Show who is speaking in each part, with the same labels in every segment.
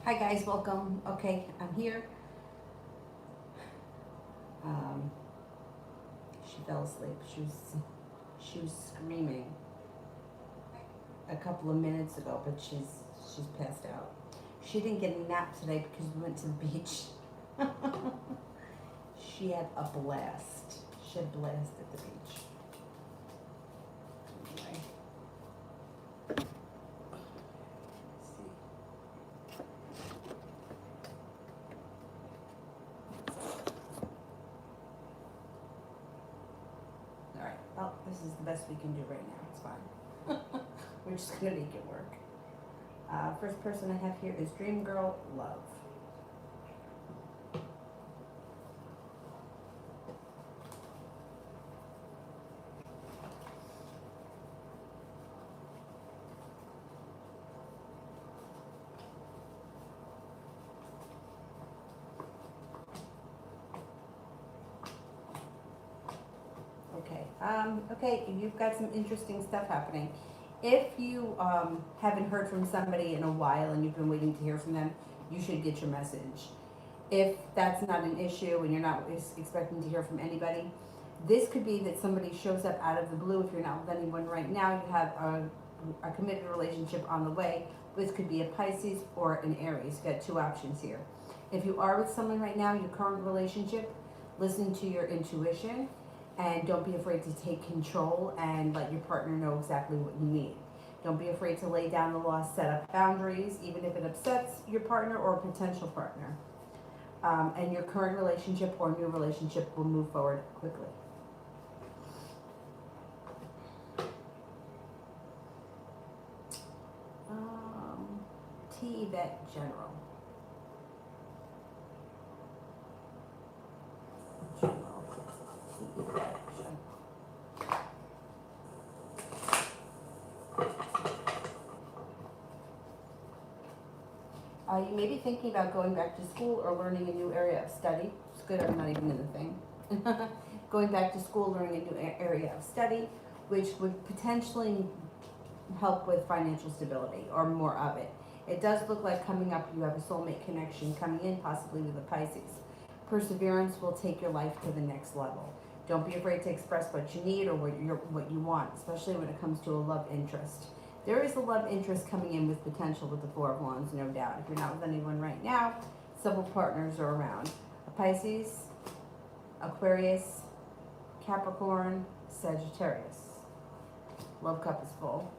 Speaker 1: Hi guys, welcome. Okay, I'm here. Um, she fell asleep. She was screaming a couple of minutes ago, but she's passed out. She didn't get a nap today because we went to the beach. She had a blast. She had a blast at the beach. Anyway, let's see. All right. Well, this is the best we can do right now. It's fine. We're just gonna make it work. First person I have here is Dream Girl Love. Okay. Okay, you've got some interesting stuff happening. If you haven't heard from somebody in a while and you've been waiting to hear from them, you should get your message. If that's not an issue and you're not expecting to hear from anybody, this could be that somebody shows up out of the blue. If you're not with anyone right now, you have a committed relationship on the way. This could be a Pisces or an Aries. You've got two options here. If you are with someone right now, your current relationship, listen to your intuition and don't be afraid to take control and let your partner know exactly what you need. Don't be afraid to lay down the law, set up boundaries, even if it upsets your partner or a potential partner. And your current relationship or new relationship will move forward quickly. Um, T Yvette General. General. T Yvette General. You may be thinking about going back to school or learning a new area of study. It's good I'm not even in the thing. Going back to school, learning a new area of study, which would potentially help with financial stability or more of it. It does look like coming up you have a soulmate connection coming in, possibly with a Pisces. Perseverance will take your life to the next level. Don't be afraid to express what you need or what you want, especially when it comes to a love interest. There is a love interest coming in with potential with the Four of Wands, no doubt. If you're not with anyone right now, several partners are around. A Pisces, Aquarius, Capricorn, Sagittarius. Love cup is full.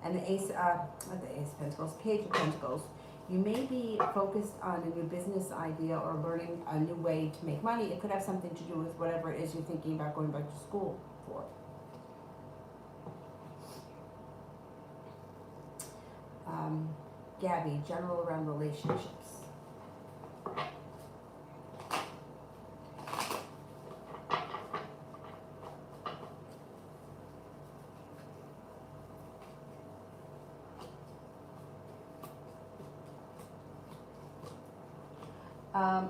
Speaker 1: And the ace, not the ace of pentacles, page of pentacles. You may be focused on a new business idea or learning a new way to make money. It could have something to do with whatever it is you're thinking about going back to school for. Um, Gabby, general around relationships.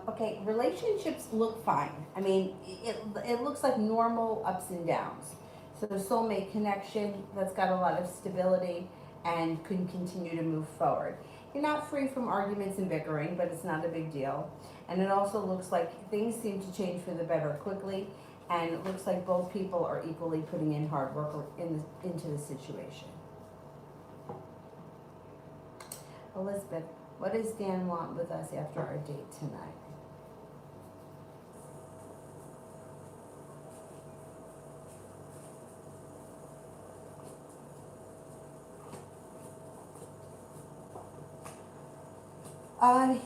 Speaker 1: Okay, relationships look fine. I mean, it looks like normal ups and downs. So the soulmate connection that's got a lot of stability and can continue to move forward. You're not free from arguments and bickering, but it's not a big deal. And it also looks like things seem to change for the better quickly, and it looks like both people are equally putting in hard work into the situation. Elizabeth, what does Dan want with us after our date tonight?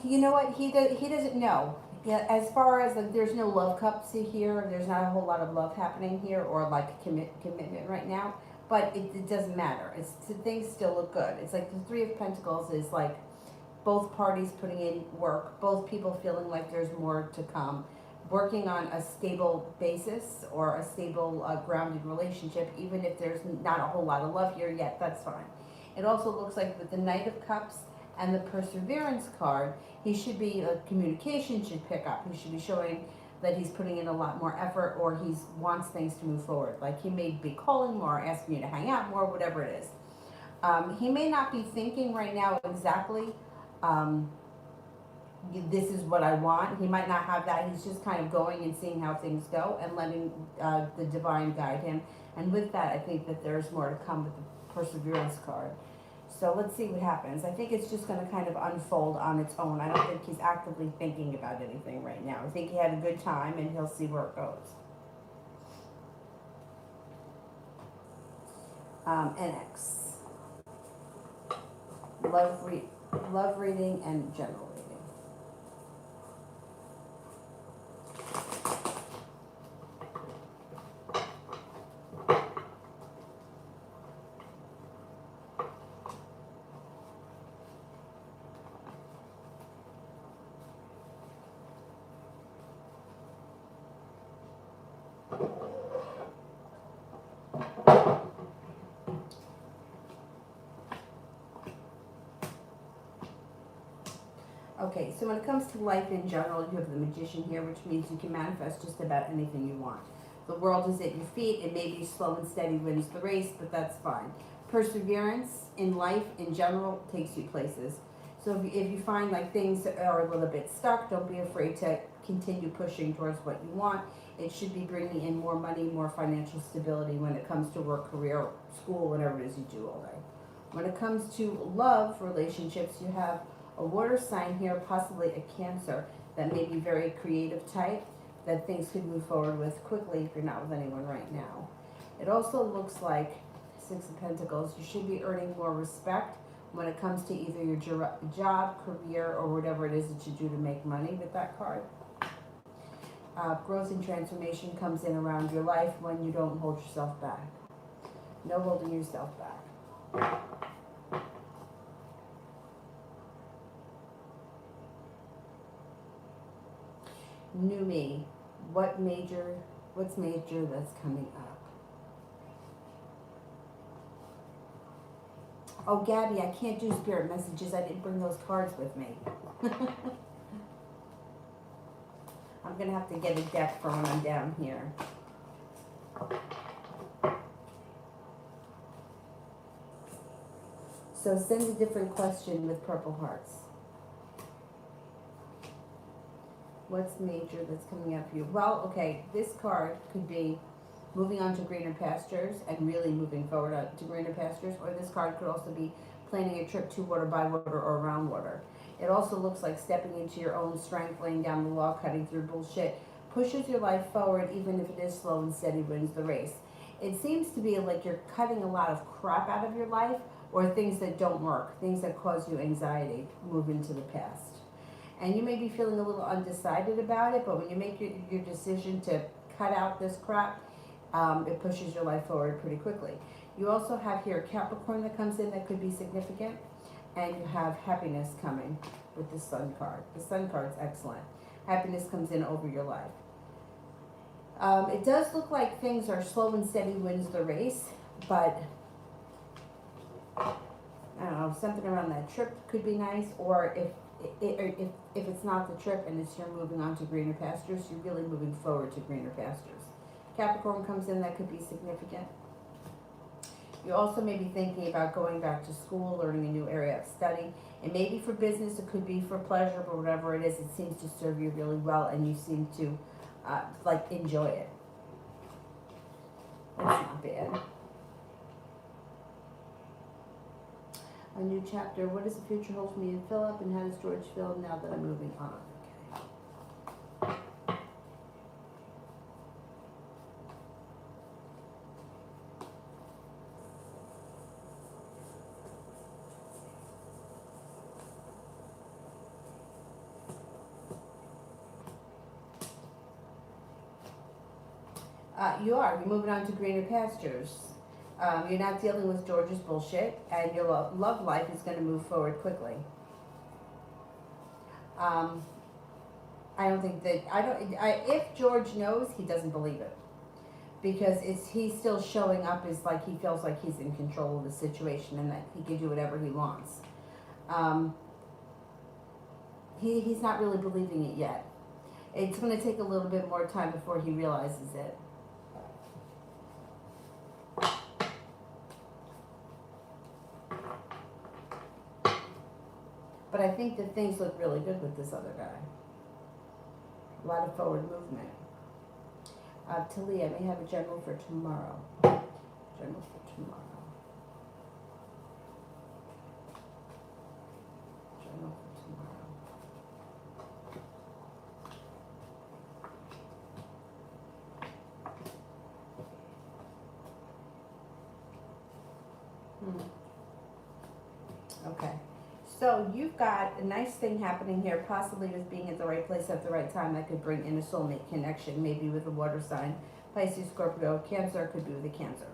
Speaker 1: You know what? He doesn't know. Yeah, as far as like, there's no love cups here. There's not a whole lot of love happening here, or like commitment right now. But it doesn't matter. Things still look good. It's like the Three of Pentacles is like both parties putting in work, both people feeling like there's more to come, working on a stable basis or a stable grounded relationship, even if there's not a whole lot of love here yet, that's fine. It also looks like with the Knight of Cups and the Perseverance card, he should be, communication should pick up. He should be showing that he's putting in a lot more effort or he wants things to move forward. Like he may be calling more, asking you to hang out more, whatever it is. He may not be thinking right now exactly um, this is what I want. He might not have that. He's just kind of going and seeing how things go and letting the divine guide him. And with that, I think that there's more to come with the perseverance card. So let's see what happens. I think it's just going to kind of unfold on its own. I don't think he's actively thinking about anything right now. I think he had a good time and he'll see where it goes. NX. Love reading and general reading. Okay, so when it comes to life in general, you have the Magician here, which means you can manifest just about anything you want. The world is at your feet. It may be slow and steady wins the race, but that's fine. Perseverance in life in general takes you places. So if you find like things are a little bit stuck, don't be afraid to continue pushing towards what you want. It should be bringing in more money, more financial stability when it comes to work, career, school, whatever it is you do all day. When it comes to love relationships, you have a water sign here, possibly a Cancer, that may be very creative type, that things could move forward with quickly if you're not with anyone right now. It also looks like Six of Pentacles. You should be earning more respect when it comes to either your job, career, or whatever it is that you do to make money with that card. Growth and transformation comes in around your life when you don't hold yourself back. No holding yourself back. New me. What's major that's coming up? Oh, Gabby, I can't do spirit messages. I didn't bring those cards with me. I'm going to have to get a deck for when I'm down here. So send a different question with purple hearts. What's major that's coming up for you? Well, okay, this card could be moving on to greener pastures and really moving forward to greener pastures, or this card could also be planning a trip to water, by water, or around water. It also looks like stepping into your own strength, laying down the law, cutting through bullshit, pushes your life forward even if it is slow and steady wins the race. It seems to be like you're cutting a lot of crap out of your life, or things that don't work, things that cause you anxiety, move into the past. And you may be feeling a little undecided about it, but when you make your decision to cut out this crap, it pushes your life forward pretty quickly. You also have here Capricorn that comes in that could be significant, and you have happiness coming with the Sun card. The Sun card's excellent. Happiness comes in over your life. It does look like things are slow and steady wins the race, but I don't know, something around that trip could be nice, or if it's not the trip and it's you're moving on to greener pastures, you're really moving forward to greener pastures. Capricorn comes in, that could be significant. You also may be thinking about going back to school, learning a new area of study. It may be for business, it could be for pleasure, but whatever it is, it seems to serve you really well and you seem to enjoy it. That's not bad. A new chapter. What does the future hold for me and Philip, and how does George feel now that I'm moving on? You're moving on to greener pastures. You're not dealing with George's bullshit, and your love life is going to move forward quickly. I don't think that, if George knows, he doesn't believe it. Because he's still showing up as like he feels like he's in control of the situation and that he can do whatever he wants. He's not really believing it yet. It's going to take a little bit more time before he realizes it. But I think that things look really good with this other guy. A lot of forward movement. Talia, I may have a general for tomorrow. General for tomorrow. General for tomorrow. Okay. So you've got a nice thing happening here, possibly with being at the right place at the right time. That could bring in a soulmate connection, maybe with a water sign, Pisces, Scorpio, Cancer, could be with a Cancer.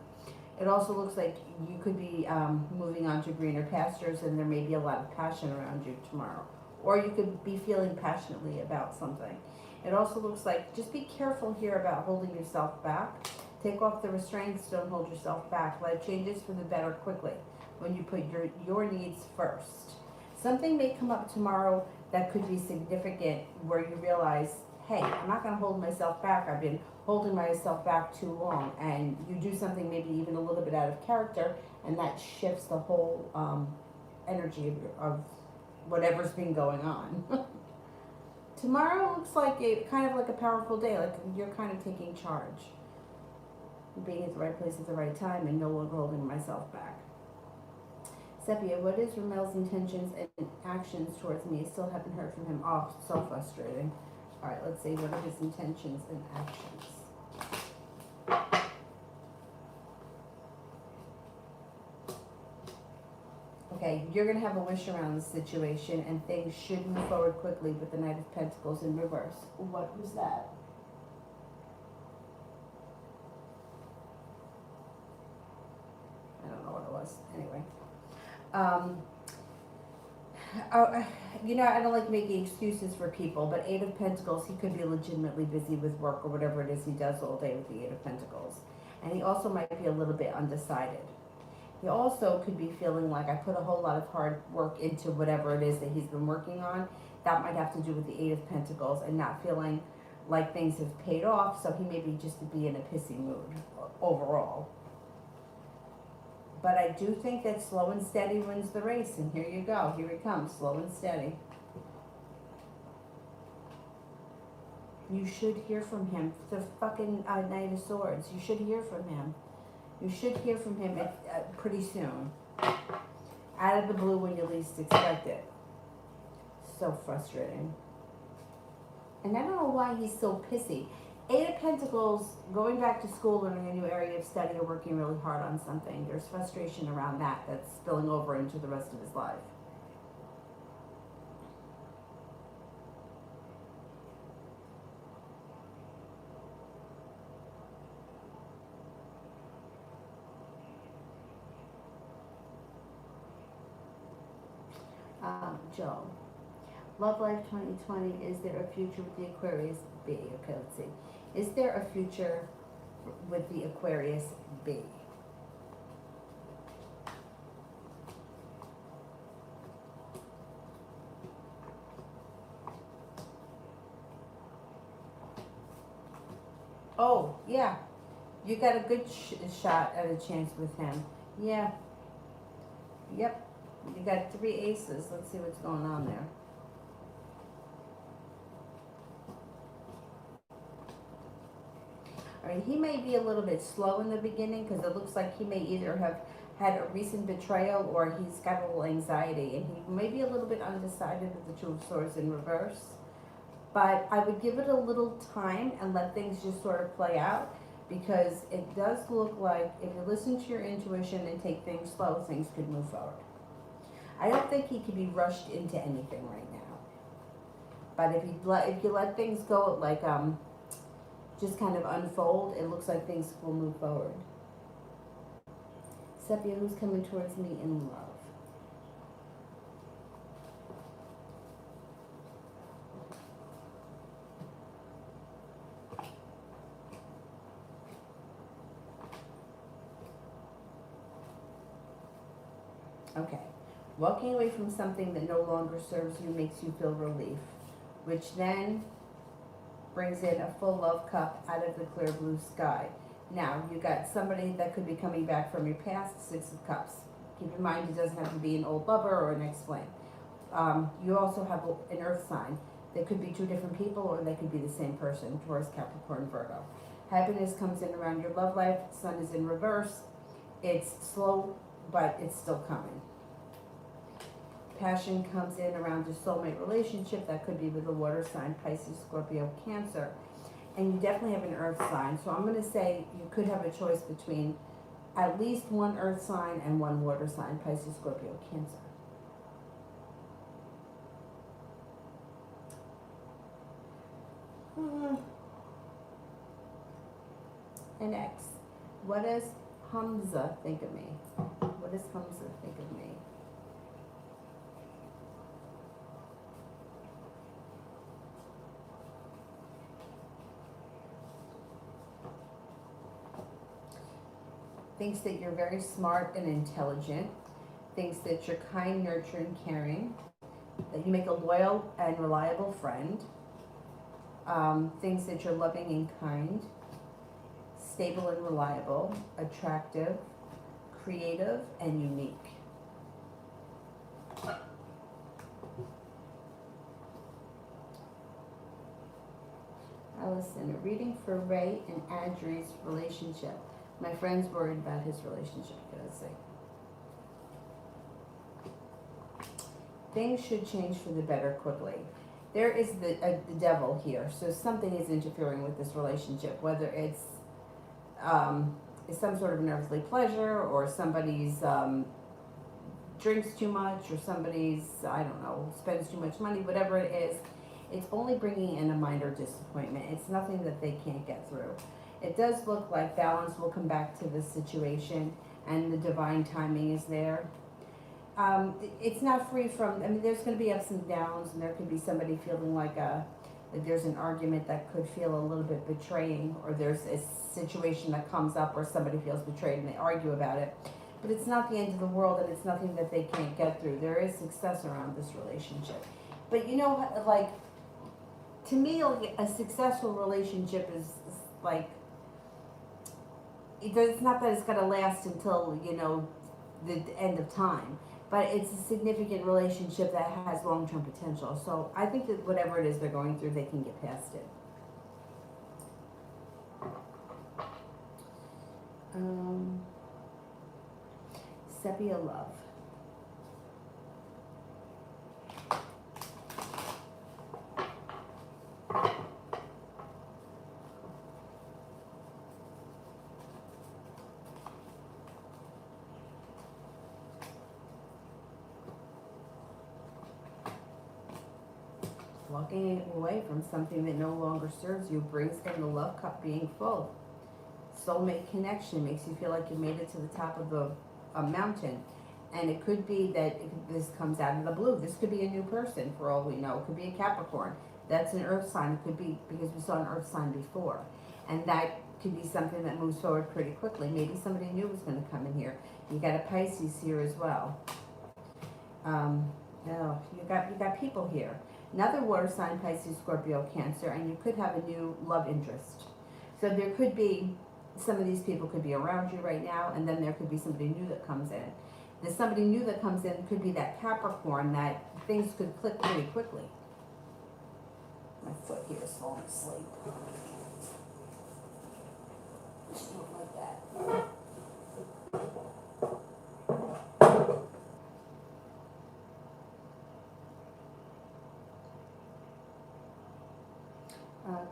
Speaker 1: It also looks like you could be moving on to greener pastures, and there may be a lot of passion around you tomorrow. Or you could be feeling passionately about something. It also looks like, just be careful here about holding yourself back. Take off the restraints, don't hold yourself back. Life changes for the better quickly when you put your needs first. Something may come up tomorrow that could be significant, where you realize, hey, I'm not going to hold myself back. I've been holding myself back too long. And you do something maybe even a little bit out of character, and that shifts the whole energy of whatever's been going on. Tomorrow looks like kind of like a powerful day, like you're kind of taking charge. Being at the right place at the right time and no longer holding myself back. Sepia, what is Ramel's intentions and actions towards me? I still haven't heard from him. Oh, so frustrating. All right, let's see. What are his intentions and actions? Okay, you're going to have a wish around the situation, and things should move forward quickly with the Knight of Pentacles in reverse. What was that? I don't know what it was. Anyway. You know, I don't like making excuses for people, but Eight of Pentacles, he could be legitimately busy with work or whatever it is he does all day with the Eight of Pentacles. And he also might be a little bit undecided. He also could be feeling like, I put a whole lot of hard work into whatever it is that he's been working on. That might have to do with the Eight of Pentacles and not feeling like things have paid off, so he may be just to be in a pissy mood overall. But I do think that slow and steady wins the race, and here you go. Here he comes, slow and steady. You should hear from him. The fucking Knight of Swords. You should hear from him. You should hear from him pretty soon. Out of the blue when you least expect it. So frustrating. And I don't know why he's so pissy. Eight of Pentacles, going back to school, learning a new area of study, or working really hard on something. There's frustration around that that's spilling over into the rest of his life. Joe. Love Life 2020, is there a future with the Aquarius B? Okay, let's see. Is there a future with the Aquarius B? Oh, yeah. You got a good shot at a chance with him. Yeah. Yep. You got 3 aces. Let's see what's going on there. All right, he may be a little bit slow in the beginning because it looks like he may either have had a recent betrayal or he's got a little anxiety, and he may be a little bit undecided with the Two of Swords in reverse. But I would give it a little time and let things just sort of play out, because it does look like if you listen to your intuition and take things slow, things could move forward. I don't think he could be rushed into anything right now. But if you let things go, like just kind of unfold, it looks like things will move forward. Sepia, who's coming towards me in love? Okay. Walking away from something that no longer serves you makes you feel relief, which then brings in a full love cup out of the clear blue sky. Now, you got somebody that could be coming back from your past, 6 of Cups. Keep in mind, it doesn't have to be an old lover or an ex-flame. You also have an earth sign. They could be two different people or they could be the same person, Taurus, Capricorn, Virgo. Happiness comes in around your love life. Sun is in reverse. It's slow, but it's still coming. Passion comes in around your soulmate relationship. That could be with a water sign, Pisces, Scorpio, Cancer. And you definitely have an earth sign. So I'm going to say you could have a choice between at least one earth sign and one water sign, Pisces, Scorpio, Cancer. And X. What does Hamza think of me? What does Hamza think of me? Thinks that you're very smart and intelligent. Thinks that you're kind, nurturing, caring. That you make a loyal and reliable friend. Thinks that you're loving and kind. Stable and reliable. Attractive. Creative and unique. Allison, a reading for Ray and Adri's relationship. My friend's worried about his relationship, let's see. Things should change for the better quickly. There is the devil here, so something is interfering with this relationship, whether it's some sort of an earthly pleasure, or somebody's drinks too much, or somebody's, I don't know, spends too much money, whatever it is. It's only bringing in a minor disappointment. It's nothing that they can't get through. It does look like balance will come back to this situation, and the divine timing is there. It's not free from, I mean, there's going to be ups and downs, and there could be somebody feeling like there's an argument that could feel a little bit betraying, or there's a situation that comes up where somebody feels betrayed and they argue about it. But it's not the end of the world, and it's nothing that they can't get through. There is success around this relationship. But you know, like, to me, like, a successful relationship is like, it's not that it's going to last until, you know, the end of time, but it's a significant relationship that has long-term potential. So I think that whatever it is they're going through, they can get past it. Sepia love. Walking away from something that no longer serves you brings in the love cup being full. Soulmate connection makes you feel like you made it to the top of a mountain. And it could be that this comes out of the blue. This could be a new person for all we know. It could be a Capricorn. That's an earth sign. It could be because we saw an earth sign before. And that could be something that moves forward pretty quickly. Maybe somebody new is going to come in here. You got a Pisces here as well. You got people here. Another water sign, Pisces, Scorpio, Cancer, and you could have a new love interest. So there could be, some of these people could be around you right now, and then there could be somebody new that comes in. There's somebody new that comes in, could be that Capricorn, that things could click pretty quickly. My foot here is falling asleep. Just do it like that.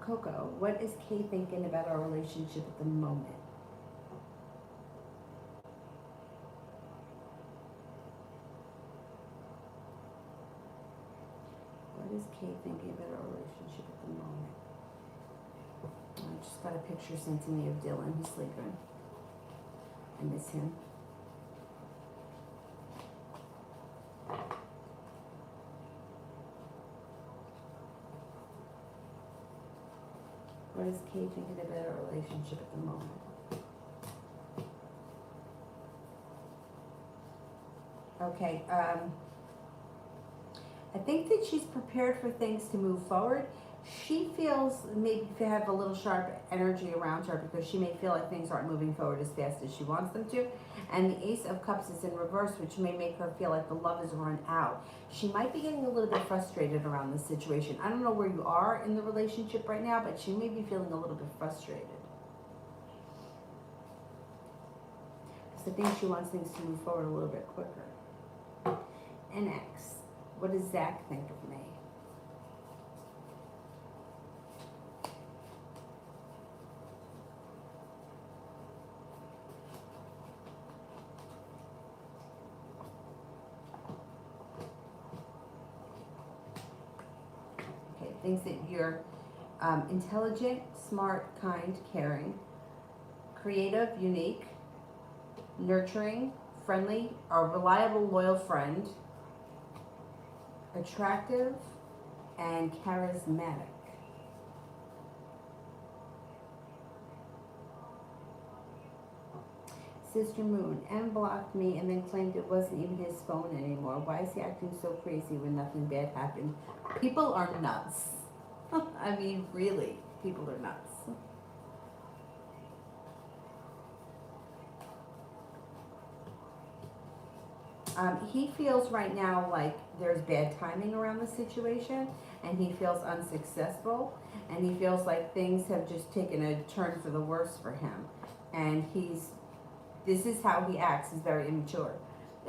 Speaker 1: Coco, what is Kay thinking about our relationship at the moment? What is Kay thinking about our relationship at the moment? I just got a picture sent to me of Dylan. He's sleeping. I miss him. What is Kay thinking about our relationship at the moment? Okay, I think that she's prepared for things to move forward, She feels maybe to have a little sharp energy around her because she may feel like things aren't moving forward as fast as she wants them to. And the Ace of Cups is in reverse, which may make her feel like the love is run out. She might be getting a little bit frustrated around this situation. I don't know where you are in the relationship right now, but she may be feeling a little bit frustrated. Because I think she wants things to move forward a little bit quicker. And X, what does Zach think of me? Thinks that you're intelligent, smart, kind, caring, creative, unique, nurturing, friendly, a reliable, loyal friend, attractive, and charismatic. Sister Moon, M blocked me and then claimed it wasn't even his phone anymore. Why is he acting so crazy when nothing bad happened? People are nuts. I mean, really, people are nuts. He feels right now like there's bad timing around the situation, and he feels unsuccessful, and he feels like things have just taken a turn for the worse for him. And this is how he acts, he's very immature.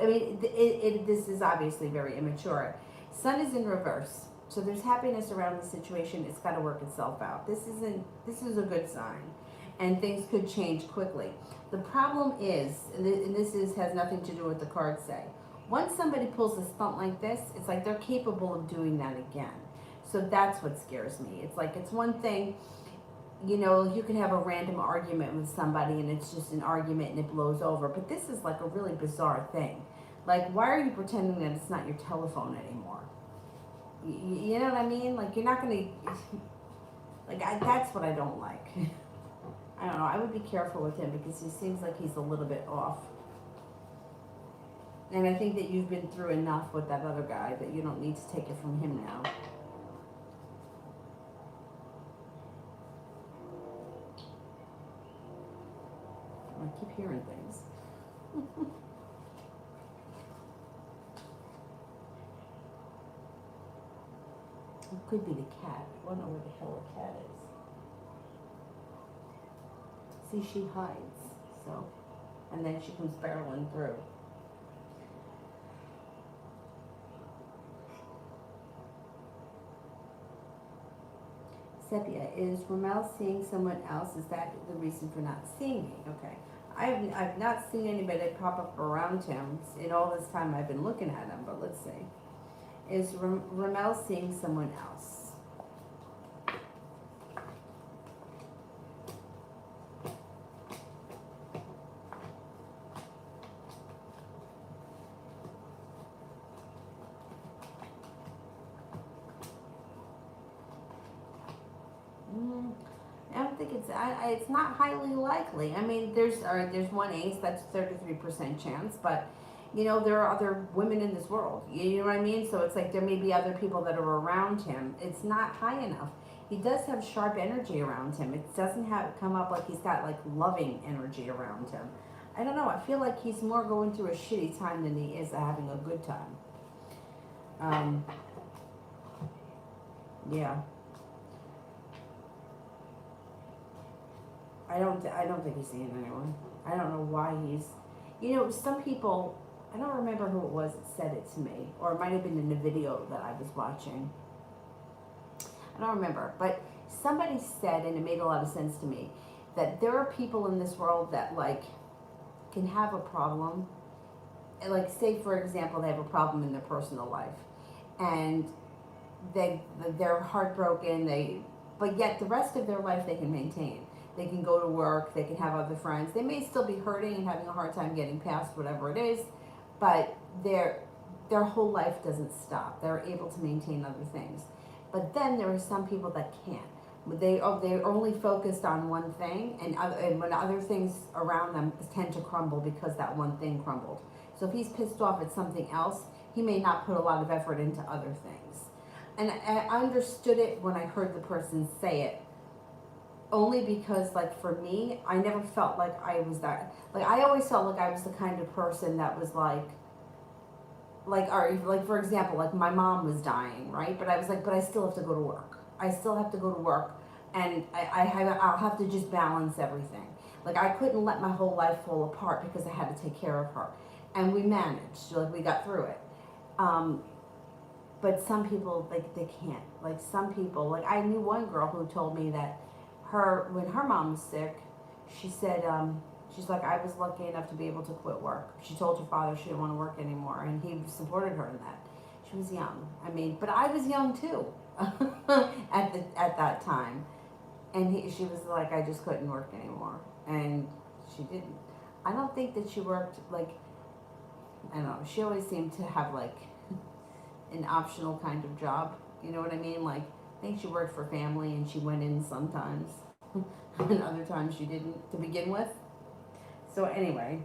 Speaker 1: I mean, this is obviously very immature. Sun is in reverse. So there's happiness around the situation. It's got to work itself out. This is a good sign. And things could change quickly. The problem is, and this has nothing to do with the cards say, once somebody pulls a stunt like this, it's like they're capable of doing that again. So that's what scares me. It's like, it's one thing, you know, you can have a random argument with somebody and it's just an argument and it blows over. But this is like a really bizarre thing. Like, why are you pretending that it's not your telephone anymore? You know what I mean? Like, you're not going to, like, that's what I don't like. I don't know. I would be careful with him because he seems like he's a little bit off. And I think that you've been through enough with that other guy that you don't need to take it from him now. I keep hearing things. It could be the cat. I don't know where the hell the cat is. See, she hides. So, and then she comes barreling through. Sepia, is Ramel seeing someone else? Is that the reason for not seeing me? Okay. I've not seen anybody pop up around him in all this time I've been looking at him, but let's see. Is Ramel seeing someone else? I don't think it's not highly likely. I mean, there's one ace, that's 33% chance, but you know, there are other women in this world. You know what I mean? So it's like there may be other people that are around him. It's not high enough. He does have sharp energy around him. It doesn't come up like he's got like loving energy around him. I don't know. I feel like he's more going through a shitty time than he is having a good time. Yeah. I don't think he's seeing anyone. I don't know why he's, you know, some people, I don't remember who it was that said it to me, or it might have been in a video that I was watching. I don't remember, but somebody said, and it made a lot of sense to me, that there are people in this world that like can have a problem, like say for example they have a problem in their personal life, and they're heartbroken, but yet the rest of their life they can maintain. They can go to work, they can have other friends. They may still be hurting and having a hard time getting past whatever it is, but their whole life doesn't stop. They're able to maintain other things. But then there are some people that can't. They're only focused on one thing, and when other things around them tend to crumble because that one thing crumbled. So if he's pissed off at something else, he may not put a lot of effort into other things. and I understood it when I heard the person say it. Only because, like, for me, I never felt like I was that. Like, I always felt like I was the kind of person that was or like, for example, like my mom was dying, right? But I was like, but I still have to go to work. I still have to go to work, and I'll have to just balance everything. Like, I couldn't let my whole life fall apart because I had to take care of her, and we managed. Like, we got through it. Um, but some people, like, they can't. Like, some people, like, I knew one girl who told me that when her mom was sick, she said, she's like, I was lucky enough to be able to quit work. She told her father she didn't want to work anymore, and he supported her in that. She was young. I mean, but I was young too at that time. And she was like, I just couldn't work anymore, and she didn't. I don't think that she worked, like, I don't know. She always seemed to have like an optional kind of job. You know what I mean? Like, I think she worked for family, and she went in sometimes, and other times she didn't to begin with. So anyway,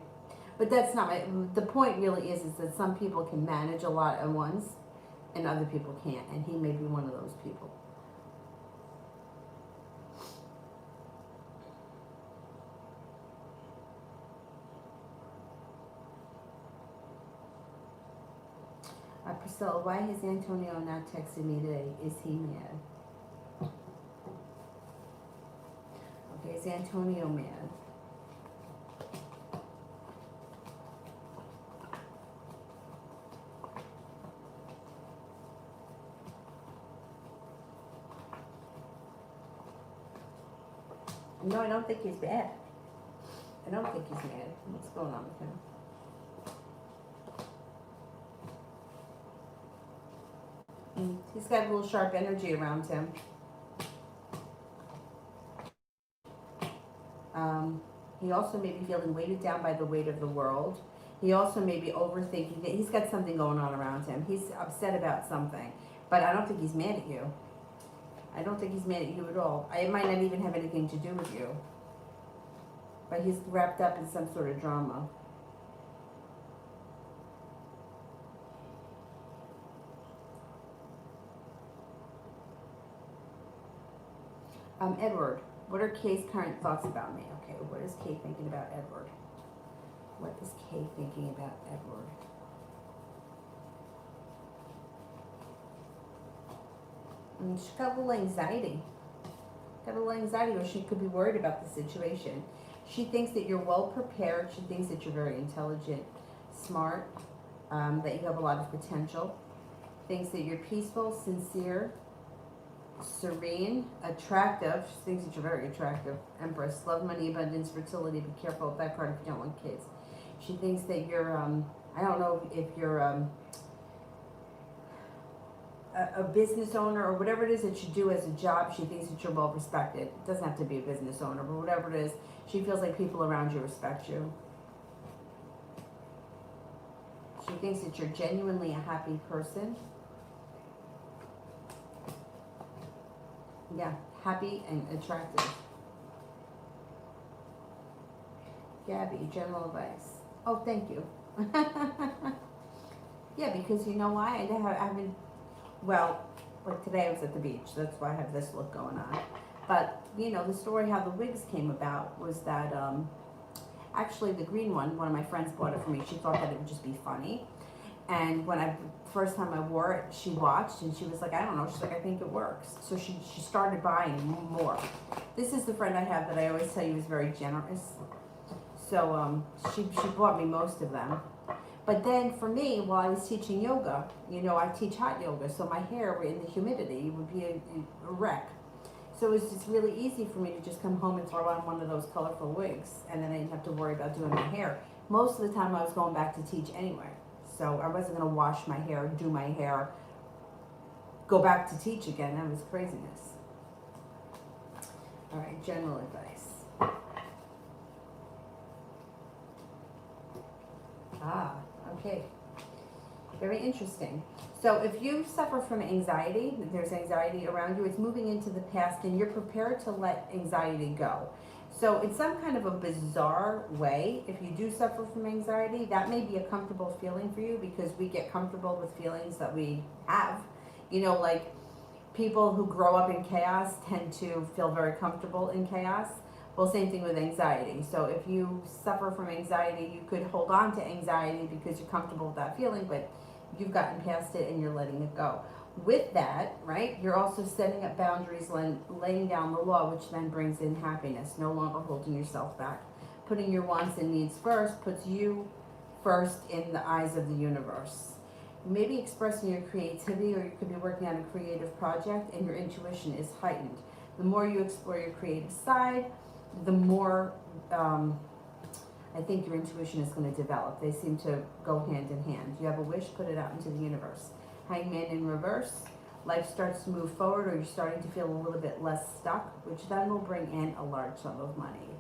Speaker 1: but that's not the point. Really, is that some people can manage a lot at once, and other people can't, and he may be one of those people. Priscilla, why has Antonio not texted me today? Is he mad? Okay, is Antonio mad? No, I don't think he's bad. I don't think he's mad. What's going on with him? He's got a little sharp energy around him. He also may be feeling weighted down by the weight of the world. He also may be overthinking it. He's got something going on around him. He's upset about something. But I don't think he's mad at you. I don't think he's mad at you at all. It might not even have anything to do with you. But he's wrapped up in some sort of drama. Edward, what are Kay's current thoughts about me? Okay, what is Kay thinking about Edward? What is Kay thinking about Edward? She's got a little anxiety. Got a little anxiety, or she could be worried about the situation. She thinks that you're well prepared. She thinks that you're very intelligent, smart, that you have a lot of potential. Thinks that you're peaceful, sincere, serene, attractive. She thinks that you're very attractive. Empress, love, money, abundance, fertility. Be careful of that card if you don't want kids. She thinks that you're, I don't know if you're a business owner or whatever it is that you do as a job. She thinks that you're well respected. It doesn't have to be a business owner, but whatever it is, she feels like people around you respect you. She thinks that you're genuinely a happy person. Yeah, happy and attractive. Gabby, general advice. Oh, thank you. Yeah, because you know why? I haven't, well, like today I was at the beach. That's why I have this look going on. But, you know, the story how the wigs came about was that, actually the green one of my friends bought it for me. She thought that it would just be funny. And when first time I wore it, she watched and she was like, I don't know. She's like, I think it works. So she started buying more. This is the friend I have that I always tell you is very generous. So she bought me most of them. But then for me, while I was teaching yoga, you know, I teach hot yoga, so my hair in the humidity would be a wreck. So it was just really easy for me to just come home and throw on one of those colorful wigs, and then I didn't have to worry about doing my hair. Most of the time I was going back to teach anyway. So I wasn't going to wash my hair, do my hair, go back to teach again. That was craziness. All right, general advice. Okay. Very interesting. So if you suffer from anxiety, if there's anxiety around you, it's moving into the past and you're prepared to let anxiety go. So in some kind of a bizarre way, if you do suffer from anxiety, that may be a comfortable feeling for you because we get comfortable with feelings that we have. You know, like People who grow up in chaos tend to feel very comfortable in chaos. Well, same thing with anxiety. So if you suffer from anxiety, you could hold on to anxiety because you're comfortable with that feeling, but you've gotten past it and you're letting it go. With that, right, you're also setting up boundaries, laying down the law, which then brings in happiness, no longer holding yourself back. Putting your wants and needs first puts you first in the eyes of the universe. Maybe expressing your creativity, or you could be working on a creative project and your intuition is heightened. The more you explore your creative side, the more I think your intuition is going to develop. They seem to go hand in hand. You have a wish, put it out into the universe. Hangman in reverse, life starts to move forward, or you're starting to feel a little bit less stuck, which then will bring in a large sum of money.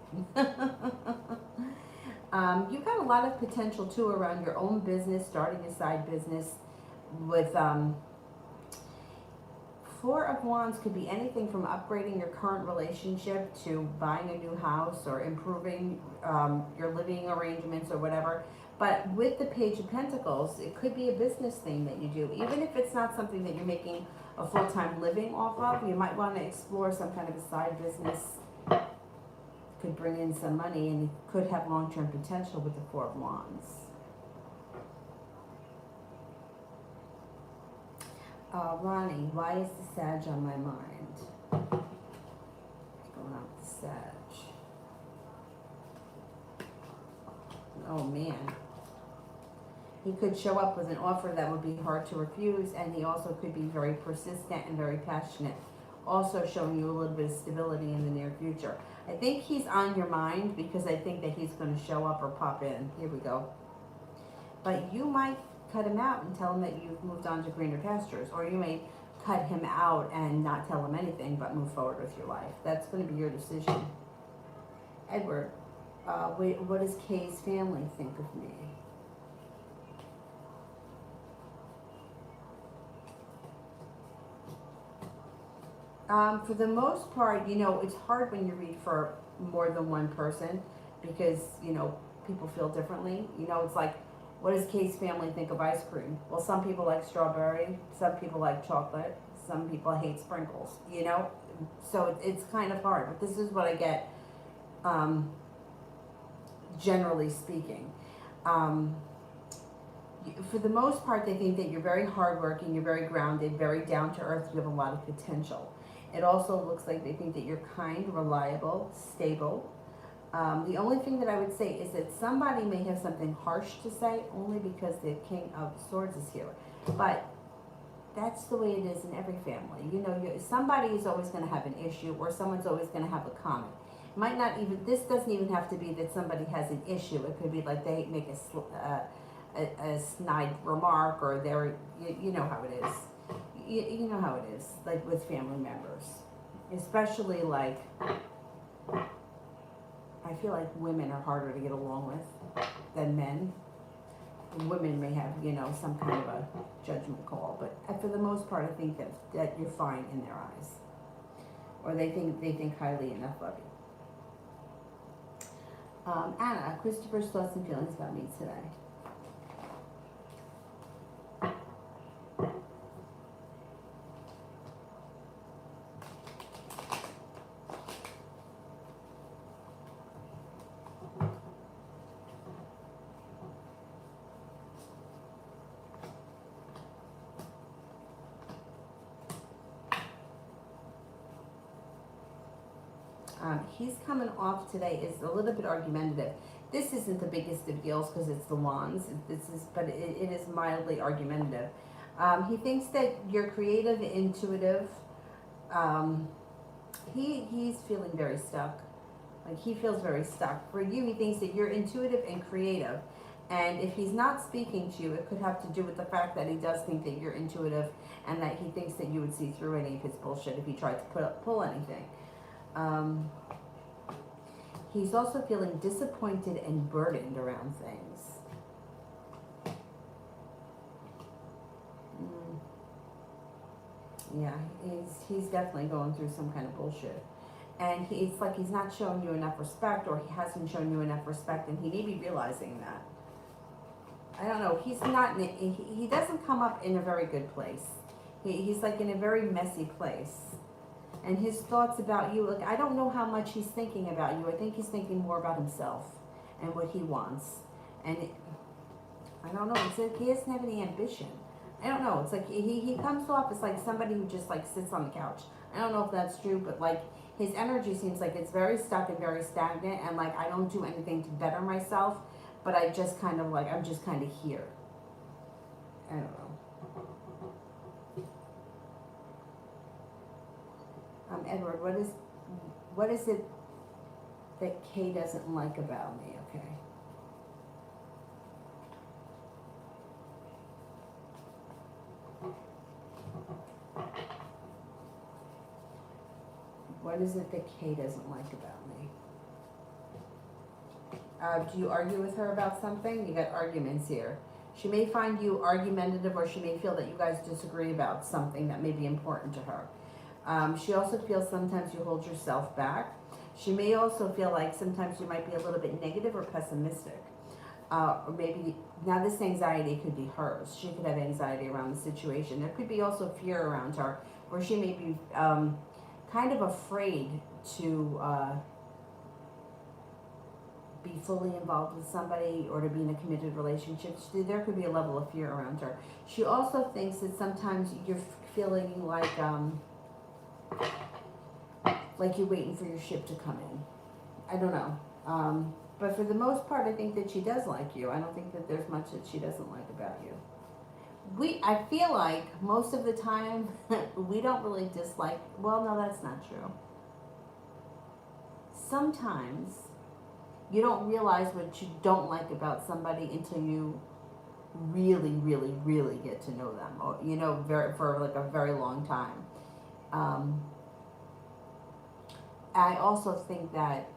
Speaker 1: You've got a lot of potential too around your own business, starting a side business with Four of Wands could be anything from upgrading your current relationship to buying a new house or improving your living arrangements or whatever. But with the Page of Pentacles, it could be a business thing that you do. Even if it's not something that you're making a full-time living off of, you might want to explore some kind of a side business. Could bring in some money and could have long-term potential with the Four of Wands. Ronnie, why is the Sag on my mind? What's going on with the Sag? Oh man. He could show up with an offer that would be hard to refuse, and he also could be very persistent and very passionate. Also showing you a little bit of stability in the near future. I think he's on your mind because I think that he's going to show up or pop in. Here we go. But you might cut him out and tell him that you've moved on to greener pastures, or you may cut him out and not tell him anything but move forward with your life. That's going to be your decision. Edward, what does Kay's family think of me? For the most part, you know, it's hard when you read for more than one person because, you know, people feel differently. You know, it's like, what does Kay's family think of ice cream? Well, some people like strawberry, some people like chocolate, some people hate sprinkles, you know? So it's kind of hard, but this is what I get, generally speaking. For the most part, they think that you're very hardworking, you're very grounded, very down to earth, you have a lot of potential. It also looks like they think that you're kind, reliable, stable. The only thing that I would say is that somebody may have something harsh to say only because the King of Swords is here. But that's the way it is in every family. You know, somebody is always going to have an issue, or someone's always going to have a comment. It might not even, this doesn't even have to be that somebody has an issue. It could be like they make a snide remark, or they're, you know how it is. You know how it is, like with family members. Especially like, I feel like women are harder to get along with than men. Women may have, you know, some kind of a judgment call, but for the most part, I think that you're fine in their eyes, or they think highly enough of you. Anna, Christopher's thoughts and feelings about me today. He's coming off today is a little bit argumentative. This isn't the biggest of deals because it's the Wands. But it is mildly argumentative. He thinks that you're creative, intuitive. He's feeling very stuck. Like he feels very stuck. For you, he thinks that you're intuitive and creative. And if he's not speaking to you, it could have to do with the fact that he does think that you're intuitive, and that he thinks that you would see through any of his bullshit if he tried to pull anything. He's also feeling disappointed and burdened around things. Yeah, he's definitely going through some kind of bullshit. And it's like he's not showing you enough respect, or he hasn't shown you enough respect, and he may be realizing that. I don't know, he's not, he doesn't come up in a very good place. He's like in a very messy place. And his thoughts about you, like, I don't know how much he's thinking about you. I think he's thinking more about himself and what he wants. And I don't know, it's like he doesn't have any ambition. I don't know, it's like he comes off as like somebody who just like sits on the couch. I don't know if that's true, but like his energy seems like it's very stuck and very stagnant, and like I don't do anything to better myself, but I just kind of like, I'm just kind of here. I don't know. Edward, what is it that Kay doesn't like about me? Okay. What is it that Kay doesn't like about me? Do you argue with her about something? You got arguments here. She may find you argumentative, or she may feel that you guys disagree about something that may be important to her. She also feels sometimes you hold yourself back. She may also feel like sometimes you might be a little bit negative or pessimistic. Or maybe, now this anxiety could be hers. She could have anxiety around the situation. There could be also fear around her, where she may be kind of afraid to be fully involved with somebody or to be in a committed relationship. There could be a level of fear around her. She also thinks that sometimes you're feeling like you're waiting for your ship to come in. I don't know. But for the most part, I think that she does like you. I don't think that there's much that she doesn't like about you. I feel like most of the time, we don't really dislike, well, no, that's not true. Sometimes you don't realize what you don't like about somebody until you really, really, really get to know them, or, you know, for like a very long time. I also think that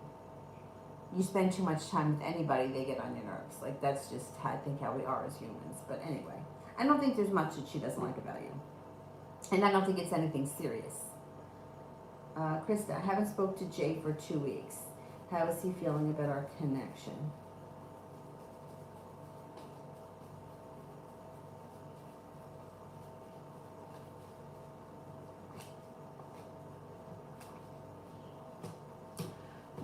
Speaker 1: you spend too much time with anybody, they get on your nerves. Like, that's just, I think, how we are as humans. But anyway, I don't think there's much that she doesn't like about you. And I don't think it's anything serious. Krista, I haven't spoke to Jay for 2 weeks. How is he feeling about our connection?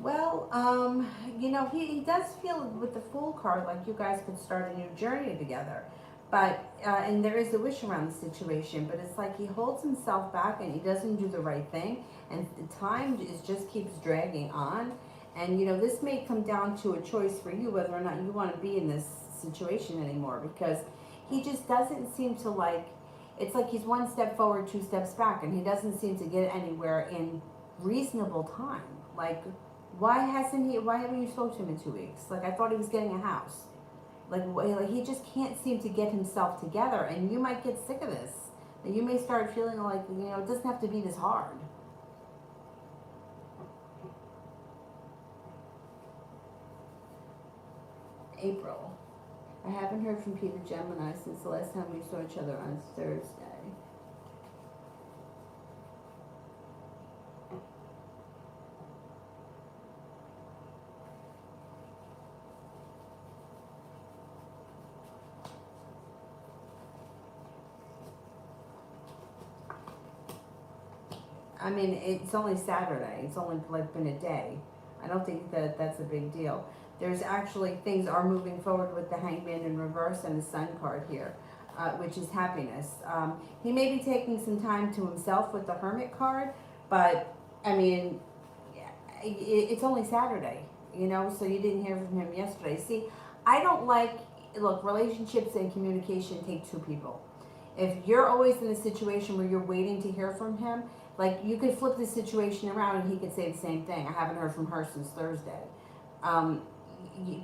Speaker 1: Well, you know, he does feel with the Fool card like you guys could start a new journey together. But, and there is a wish around the situation, but it's like he holds himself back and he doesn't do the right thing. And the time just keeps dragging on. And, you know, this may come down to a choice for you whether or not you want to be in this situation anymore, because he just doesn't seem to like, it's like he's one step forward, 2 steps back, and he doesn't seem to get anywhere in reasonable time. Like, why haven't you spoken to him in 2 weeks? Like, I thought he was getting a house. Like he just can't seem to get himself together, and you might get sick of this. And you may start feeling like, you know, it doesn't have to be this hard. April. I haven't heard from Peter Gemini since the last time we saw each other on Thursday. I mean, it's only Saturday. It's only like been a day. I don't think that that's a big deal. There's actually, things are moving forward with the Hangman in reverse and the Sun card here, which is happiness. He may be taking some time to himself with the Hermit card, but I mean, it's only Saturday, you know, so you didn't hear from him yesterday. See, I don't like, look, relationships and communication take 2 people. If you're always in a situation where you're waiting to hear from him, like, you could flip the situation around and he could say the same thing. I haven't heard from her since Thursday.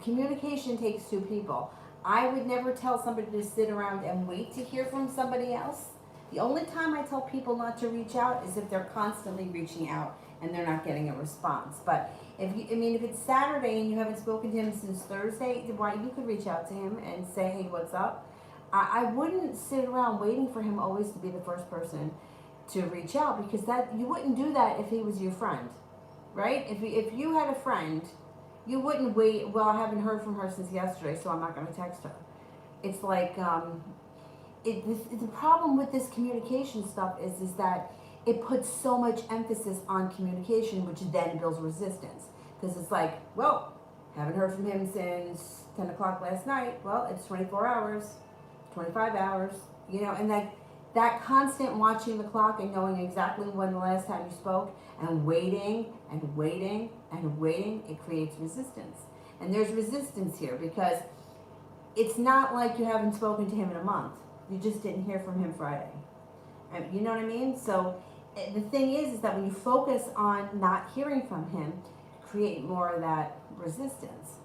Speaker 1: Communication takes 2 people. I would never tell somebody to sit around and wait to hear from somebody else. The only time I tell people not to reach out is if they're constantly reaching out and they're not getting a response. But if it's Saturday and you haven't spoken to him since Thursday, why, you could reach out to him and say, hey, what's up? I wouldn't sit around waiting for him always to be the first person to reach out, because that, you wouldn't do that if he was your friend, right? If you had a friend, you wouldn't wait, well, I haven't heard from her since yesterday, so I'm not going to text her. It's like, the problem with this communication stuff is that it puts so much emphasis on communication, which then builds resistance. Because it's like, well, haven't heard from him since 10 o'clock last night. Well, it's 24 hours, 25 hours, you know, and that constant watching the clock and knowing exactly when the last time you spoke and waiting and waiting and waiting, it creates resistance. And there's resistance here because it's not like you haven't spoken to him in a month. You just didn't hear from him Friday. And you know what I mean? So the thing is that when you focus on not hearing from him, create more of that resistance.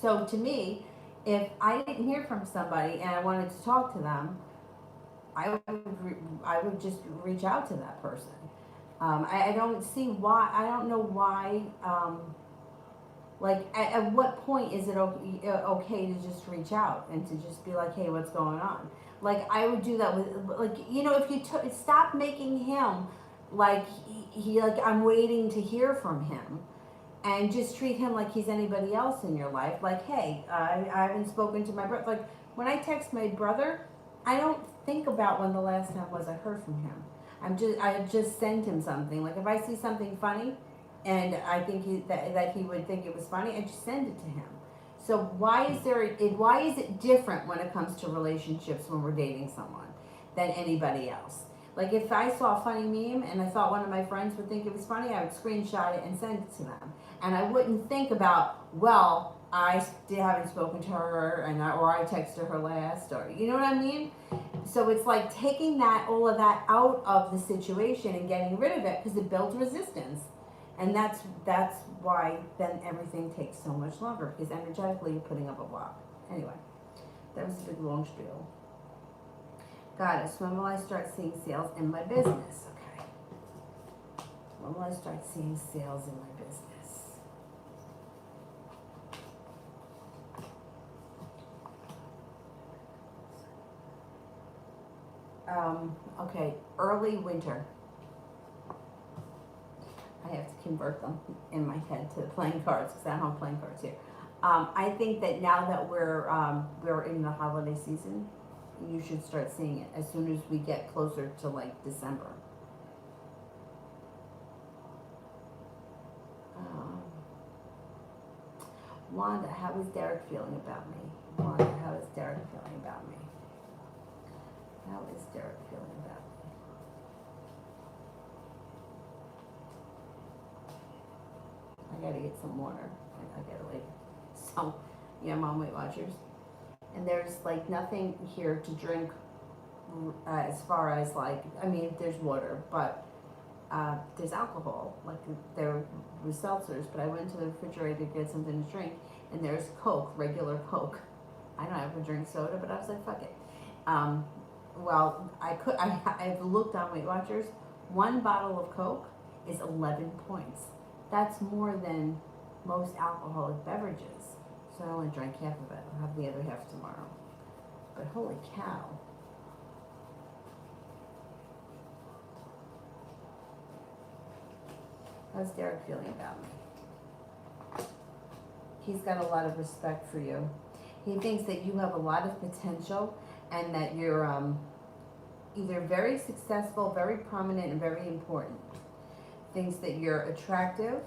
Speaker 1: So to me, if I didn't hear from somebody and I wanted to talk to them, I would just reach out to that person. I don't see why. I don't know why. Like, at what point is it okay to just reach out and to just be like, hey, what's going on? Like, I would do that with, like, you know, if you stop making him like he like I'm waiting to hear from him, and just treat him like he's anybody else in your life. Like, hey, I haven't spoken to my brother. Like, when I text my brother, I don't think about when the last time was I heard from him. I just send him something. Like, if I see something funny, and I think that he would think it was funny, I just send it to him. So why is it different when it comes to relationships when we're dating someone than anybody else? Like, if I saw a funny meme and I thought one of my friends would think it was funny, I would screenshot it and send it to them. And I wouldn't think about, well, I haven't spoken to her, or I texted her last, or, you know what I mean? So it's like taking all of that out of the situation and getting rid of it, because it builds resistance. And that's why then everything takes so much longer, because energetically you're putting up a block. Anyway, that was a big long spiel. Goddess, when will I start seeing sales in my business? Okay. When will I start seeing sales in my business? Okay, early winter. I have to convert them in my head to playing cards because I don't have playing cards here. I think that now that we're in the holiday season, you should start seeing it as soon as we get closer to like December. Wanda, how is Derek feeling about me? Wanda, how is Derek feeling about me? How is Derek feeling about me? I gotta get some water. I gotta like, so, yeah, I'm on Weight Watchers. And there's like nothing here to drink as far as like, I mean, there's water, but there's alcohol. Like, there were seltzers, but I went to the refrigerator to get something to drink, and there's Coke, regular Coke. I don't ever drink soda, but I was like, fuck it. Well, I've looked on Weight Watchers. One bottle of Coke is 11 points. That's more than most alcoholic beverages. So I only drank half of it. I'll have the other half tomorrow. But holy cow. How's Derek feeling about me? He's got a lot of respect for you. He thinks that you have a lot of potential and that you're either very successful, very prominent, and very important. Thinks that you're attractive.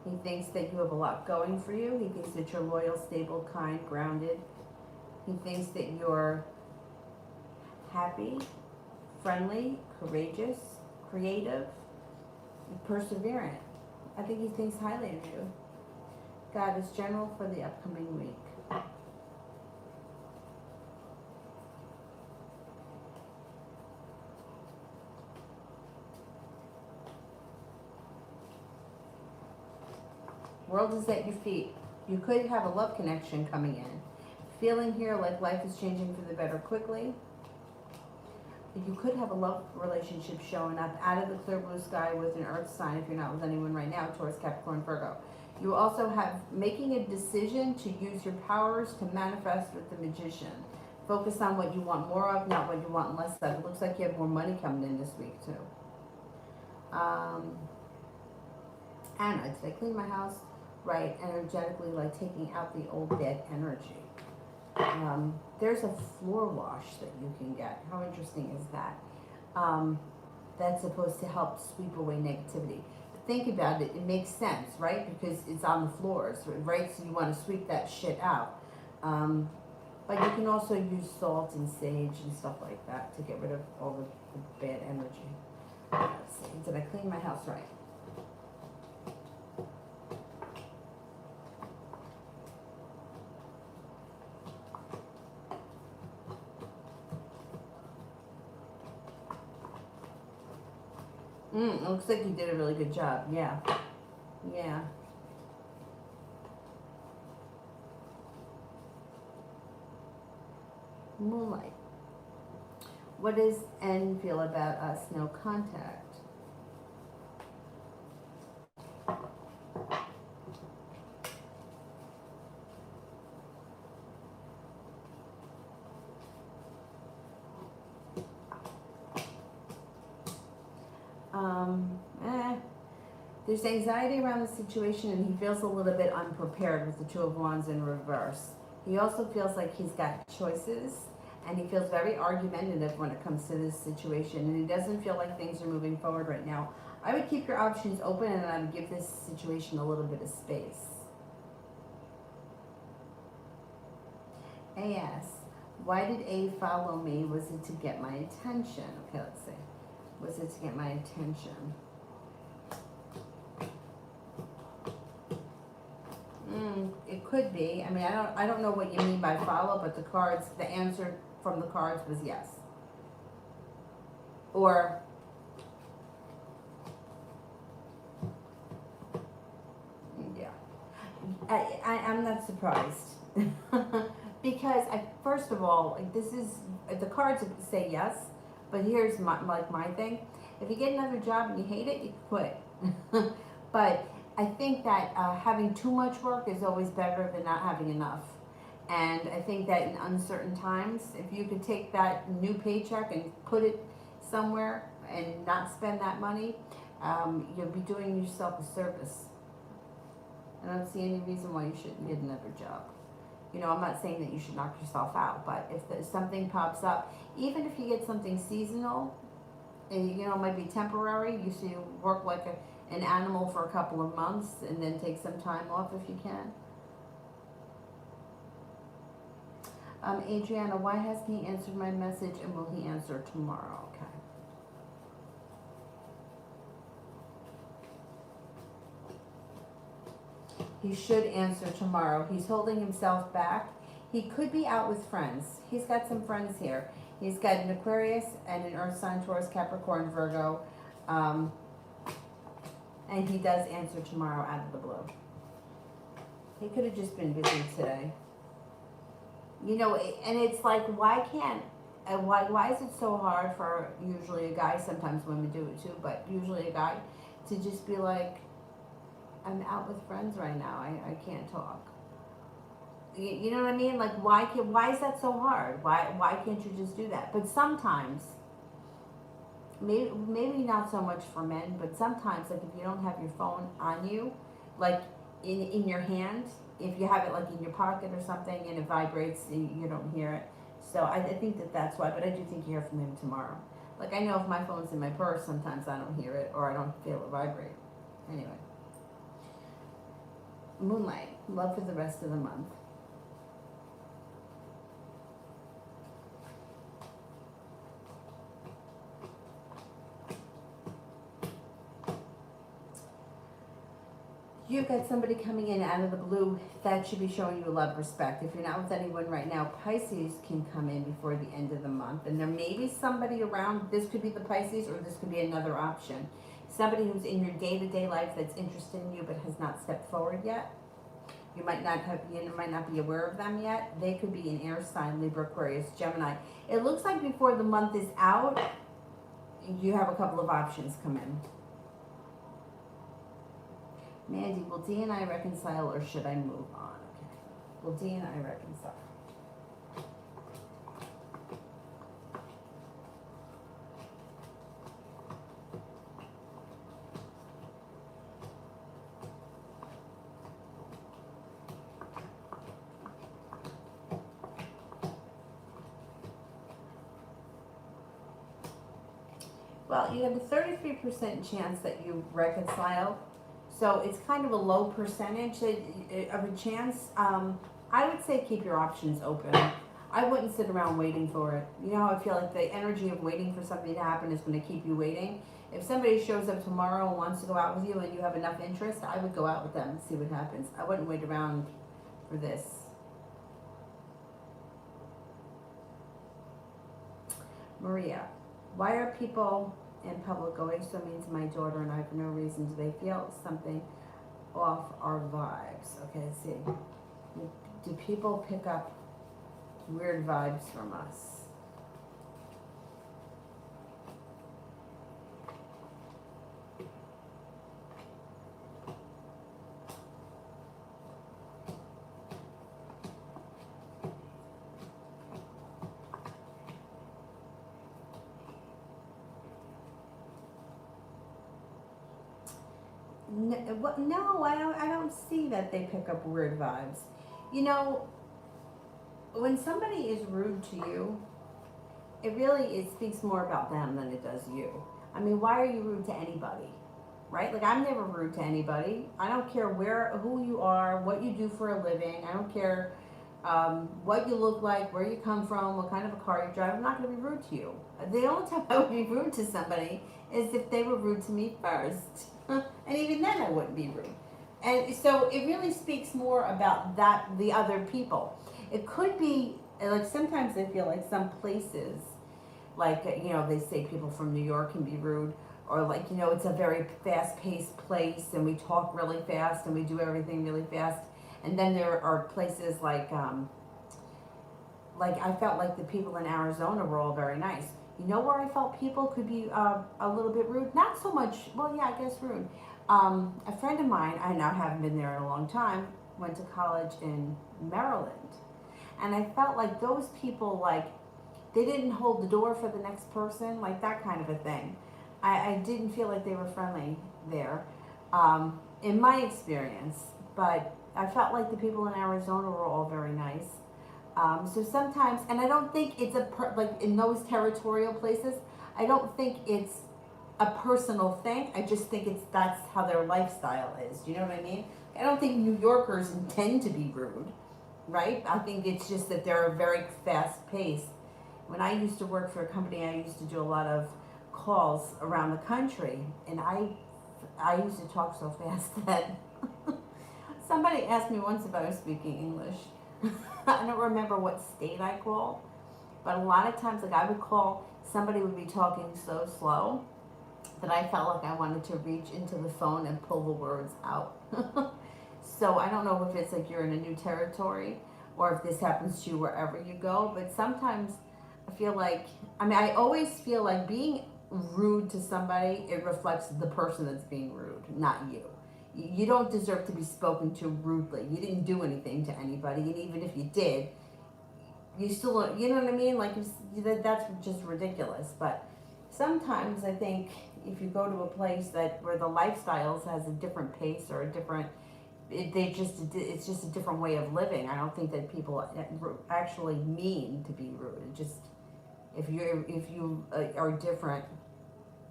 Speaker 1: He thinks that you have a lot going for you. He thinks that you're loyal, stable, kind, grounded. He thinks that you're happy, friendly, courageous, creative, and perseverant. I think he thinks highly of you. God is general for the upcoming week. World is at your feet. You could have a love connection coming in. Feeling here like life is changing for the better quickly. You could have a love relationship showing up out of the clear blue sky with an earth sign if you're not with anyone right now, Taurus, Capricorn, Virgo. You also have making a decision to use your powers to manifest with the Magician. Focus on what you want more of, not what you want less of. It looks like you have more money coming in this week too. Anna, did I clean my house? Right, energetically, like taking out the old dead energy. There's a floor wash that you can get. How interesting is that? That's supposed to help sweep away negativity. Think about it, it makes sense, right? Because it's on the floors, right? So you want to sweep that shit out. But you can also use salt and sage and stuff like that to get rid of all the bad energy. Let's see, did I clean my house right? It looks like you did a really good job. Yeah. Yeah. Moonlight. What does N feel about us? No contact. There's anxiety around the situation and he feels a little bit unprepared with the Two of Wands in reverse. He also feels like he's got choices and he feels very argumentative when it comes to this situation and he doesn't feel like things are moving forward right now. I would keep your options open and I would give this situation a little bit of space. AS, why did A follow me? Was it to get my attention? Okay, let's see. Was it to get my attention? It could be. I mean, I don't know what you mean by follow, but the answer from the cards was yes. Or yeah. I'm not surprised. Because first of all, the cards say yes, but here's my thing. If you get another job and you hate it, you quit. But I think that having too much work is always better than not having enough. And I think that in uncertain times, if you could take that new paycheck and put it somewhere and not spend that money, you'll be doing yourself a service. I don't see any reason why you shouldn't get another job. You know, I'm not saying that you should knock yourself out, but if something pops up, even if you get something seasonal, and you know, it might be temporary, you see, you work like an animal for a couple of months and then take some time off if you can. Adriana, why hasn't he answered my message and will he answer tomorrow? Okay. He should answer tomorrow. He's holding himself back. He could be out with friends. He's got some friends here. He's got an Aquarius and an Earth sign, Taurus, Capricorn, Virgo. And he does answer tomorrow out of the blue. He could have just been busy today. You know, and it's like, why is it so hard for usually a guy, sometimes women do it too, but usually a guy, to just be like, I'm out with friends right now, I can't talk. You know what I mean? Like, why is that so hard? Why can't you just do that? But sometimes, maybe not so much for men, but sometimes, like if you don't have your phone on you, like in your hand, if you have it like in your pocket or something and it vibrates, you don't hear it. So I think that's why, but I do think you hear from him tomorrow. Like I know if my phone's in my purse, sometimes I don't hear it or I don't feel it vibrate. Anyway. Moonlight, love for the rest of the month. You've got somebody coming in out of the blue that should be showing you love, respect. If you're not with anyone right now, Pisces can come in before the end of the month. And there may be somebody around, this could be the Pisces or this could be another option. Somebody who's in your day-to-day life that's interested in you but has not stepped forward yet. You might not be aware of them yet. They could be an air sign, Libra, Aquarius, Gemini. It looks like before the month is out, you have a couple of options come in. Mandy, will D and I reconcile or should I move on? Okay. Will D and I reconcile? Well, you have a 33% chance that you reconcile. So it's kind of a low percentage of a chance. I would say keep your options open. I wouldn't sit around waiting for it. You know how I feel like the energy of waiting for something to happen is going to keep you waiting? If somebody shows up tomorrow and wants to go out with you and you have enough interest, I would go out with them and see what happens. I wouldn't wait around for this. Maria, why are people in public always so mean to my daughter and I for no reason? Do they feel something off our vibes? Okay, let's see. Do people pick up weird vibes from us? No, I don't see that they pick up weird vibes. You know, when somebody is rude to you, it speaks more about them than it does you. I mean, why are you rude to anybody? Right? Like, I'm never rude to anybody. I don't care who you are, what you do for a living. I don't care what you look like, where you come from, what kind of a car you drive. I'm not going to be rude to you. The only time I would be rude to somebody is if they were rude to me first. And even then I wouldn't be rude. And so it really speaks more about the other people. It could be, like, sometimes I feel like some places, like, they say people from New York can be rude, or like, it's a very fast-paced place and we talk really fast and we do everything really fast. And then there are places like I felt like the people in Arizona were all very nice. You know where I felt people could be a little bit rude? Not so much, well, yeah, I guess rude. A friend of mine, I now haven't been there in a long time, went to college in Maryland. And I felt like those people, like, they didn't hold the door for the next person, like that kind of a thing. I didn't feel like they were friendly there, in my experience. But I felt like the people in Arizona were all very nice. So sometimes, and I don't think it's like in those territorial places, I don't think it's a personal thing. I just think that's how their lifestyle is. Do you know what I mean? I don't think New Yorkers intend to be rude, right? I think it's just that they're very fast paced. When I used to work for a company, I used to do a lot of calls around the country, and I used to talk so fast that somebody asked me once if I was speaking English. I don't remember what state I called, but a lot of times, like, I would call, somebody would be talking so slow that I felt like I wanted to reach into the phone and pull the words out. So I don't know if it's like you're in a new territory or if this happens to you wherever you go, but sometimes I feel like, I always feel like being rude to somebody, it reflects the person that's being rude, not you. You don't deserve to be spoken to rudely. You didn't do anything to anybody, and even if you did, you still don't, you know what I mean? Like, that's just ridiculous. But sometimes I think if you go to a place where the lifestyles has a different pace or a different, it's just a different way of living. I don't think that people actually mean to be rude. It just, if you are different,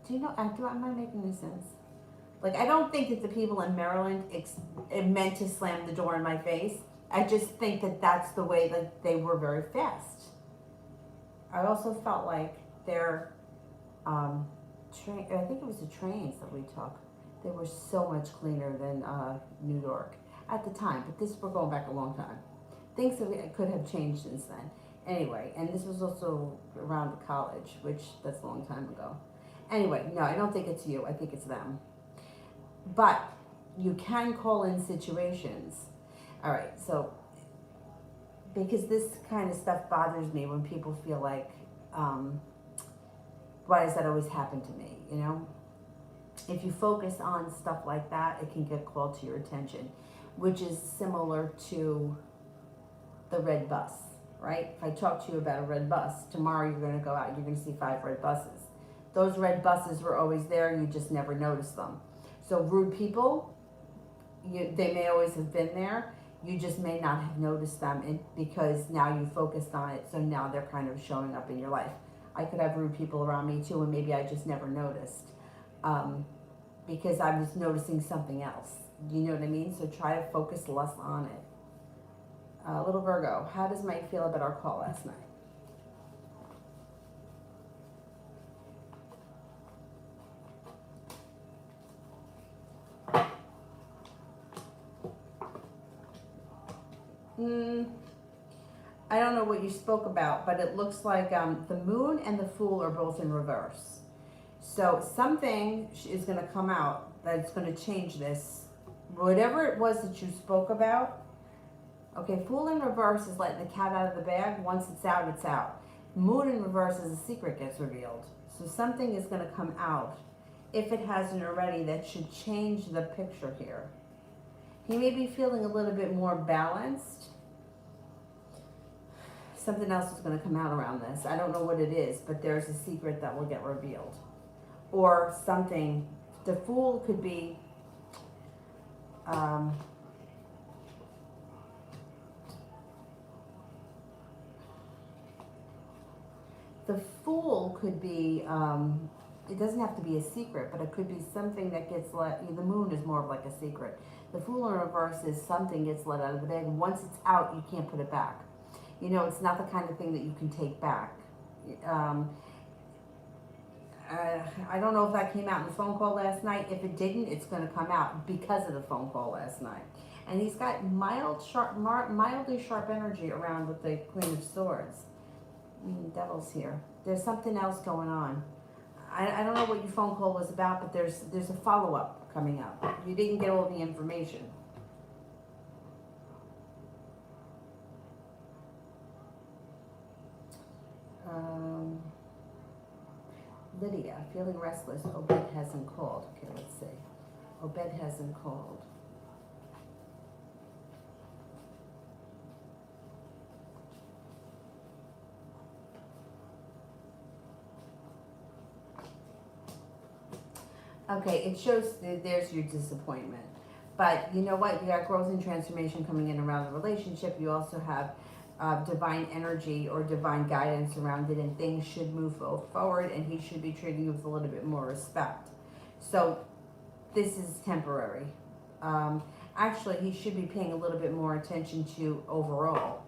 Speaker 1: do you know? Am I making any sense? Like, I don't think that the people in Maryland it meant to slam the door in my face. I just think that that's the way that they were very fast. I also felt like their I think it was the trains that we took. They were so much cleaner than New York at the time. But we're going back a long time. Things that could have changed since then. Anyway, and this was also around college, which that's a long time ago. Anyway, no, I don't think it's you. I think it's them. But you can call in situations. All right, so because this kind of stuff bothers me when people feel like, why does that always happen to me, you know? If you focus on stuff like that, it can get called to your attention, which is similar to the red bus, right? If I talk to you about a red bus, tomorrow you're going to go out, you're going to see 5 red buses. Those red buses were always there, you just never noticed them. So rude people, they may always have been there, you just may not have noticed them because now you focused on it, so now they're kind of showing up in your life. I could have rude people around me too, and maybe I just never noticed. Because I was noticing something else. You know what I mean? So try to focus less on it. Little Virgo, how does Mike feel about our call last night? I don't know what you spoke about, but it looks like the moon and the fool are both in reverse. So something is going to come out that's going to change this. Whatever it was that you spoke about, okay, fool in reverse is letting the cat out of the bag. Once it's out, it's out. Moon in reverse is a secret gets revealed. So something is going to come out, if it hasn't already, that should change the picture here. He may be feeling a little bit more balanced. Something else is going to come out around this. I don't know what it is, but there's a secret that will get revealed. Or something. The fool could be the fool could be it doesn't have to be a secret, but it could be something that gets let. The moon is more of like a secret. The fool in reverse is something gets let out of the bag. Once it's out, you can't put it back. You know, it's not the kind of thing that you can take back. I don't know if that came out in the phone call last night. If it didn't, it's going to come out because of the phone call last night. And he's got mildly sharp energy around with the Queen of Swords. Devil's here. There's something else going on. I don't know what your phone call was about, but there's a follow-up coming up. You didn't get all the information. Lydia, feeling restless. Obed hasn't called. Okay, let's see. Obed hasn't called. Okay, it shows that there's your disappointment. But you know what? You got growth and transformation coming in around the relationship. You also have divine energy or divine guidance around it, and things should move forward, and he should be treating you with a little bit more respect. So this is temporary. Actually, he should be paying a little bit more attention to overall.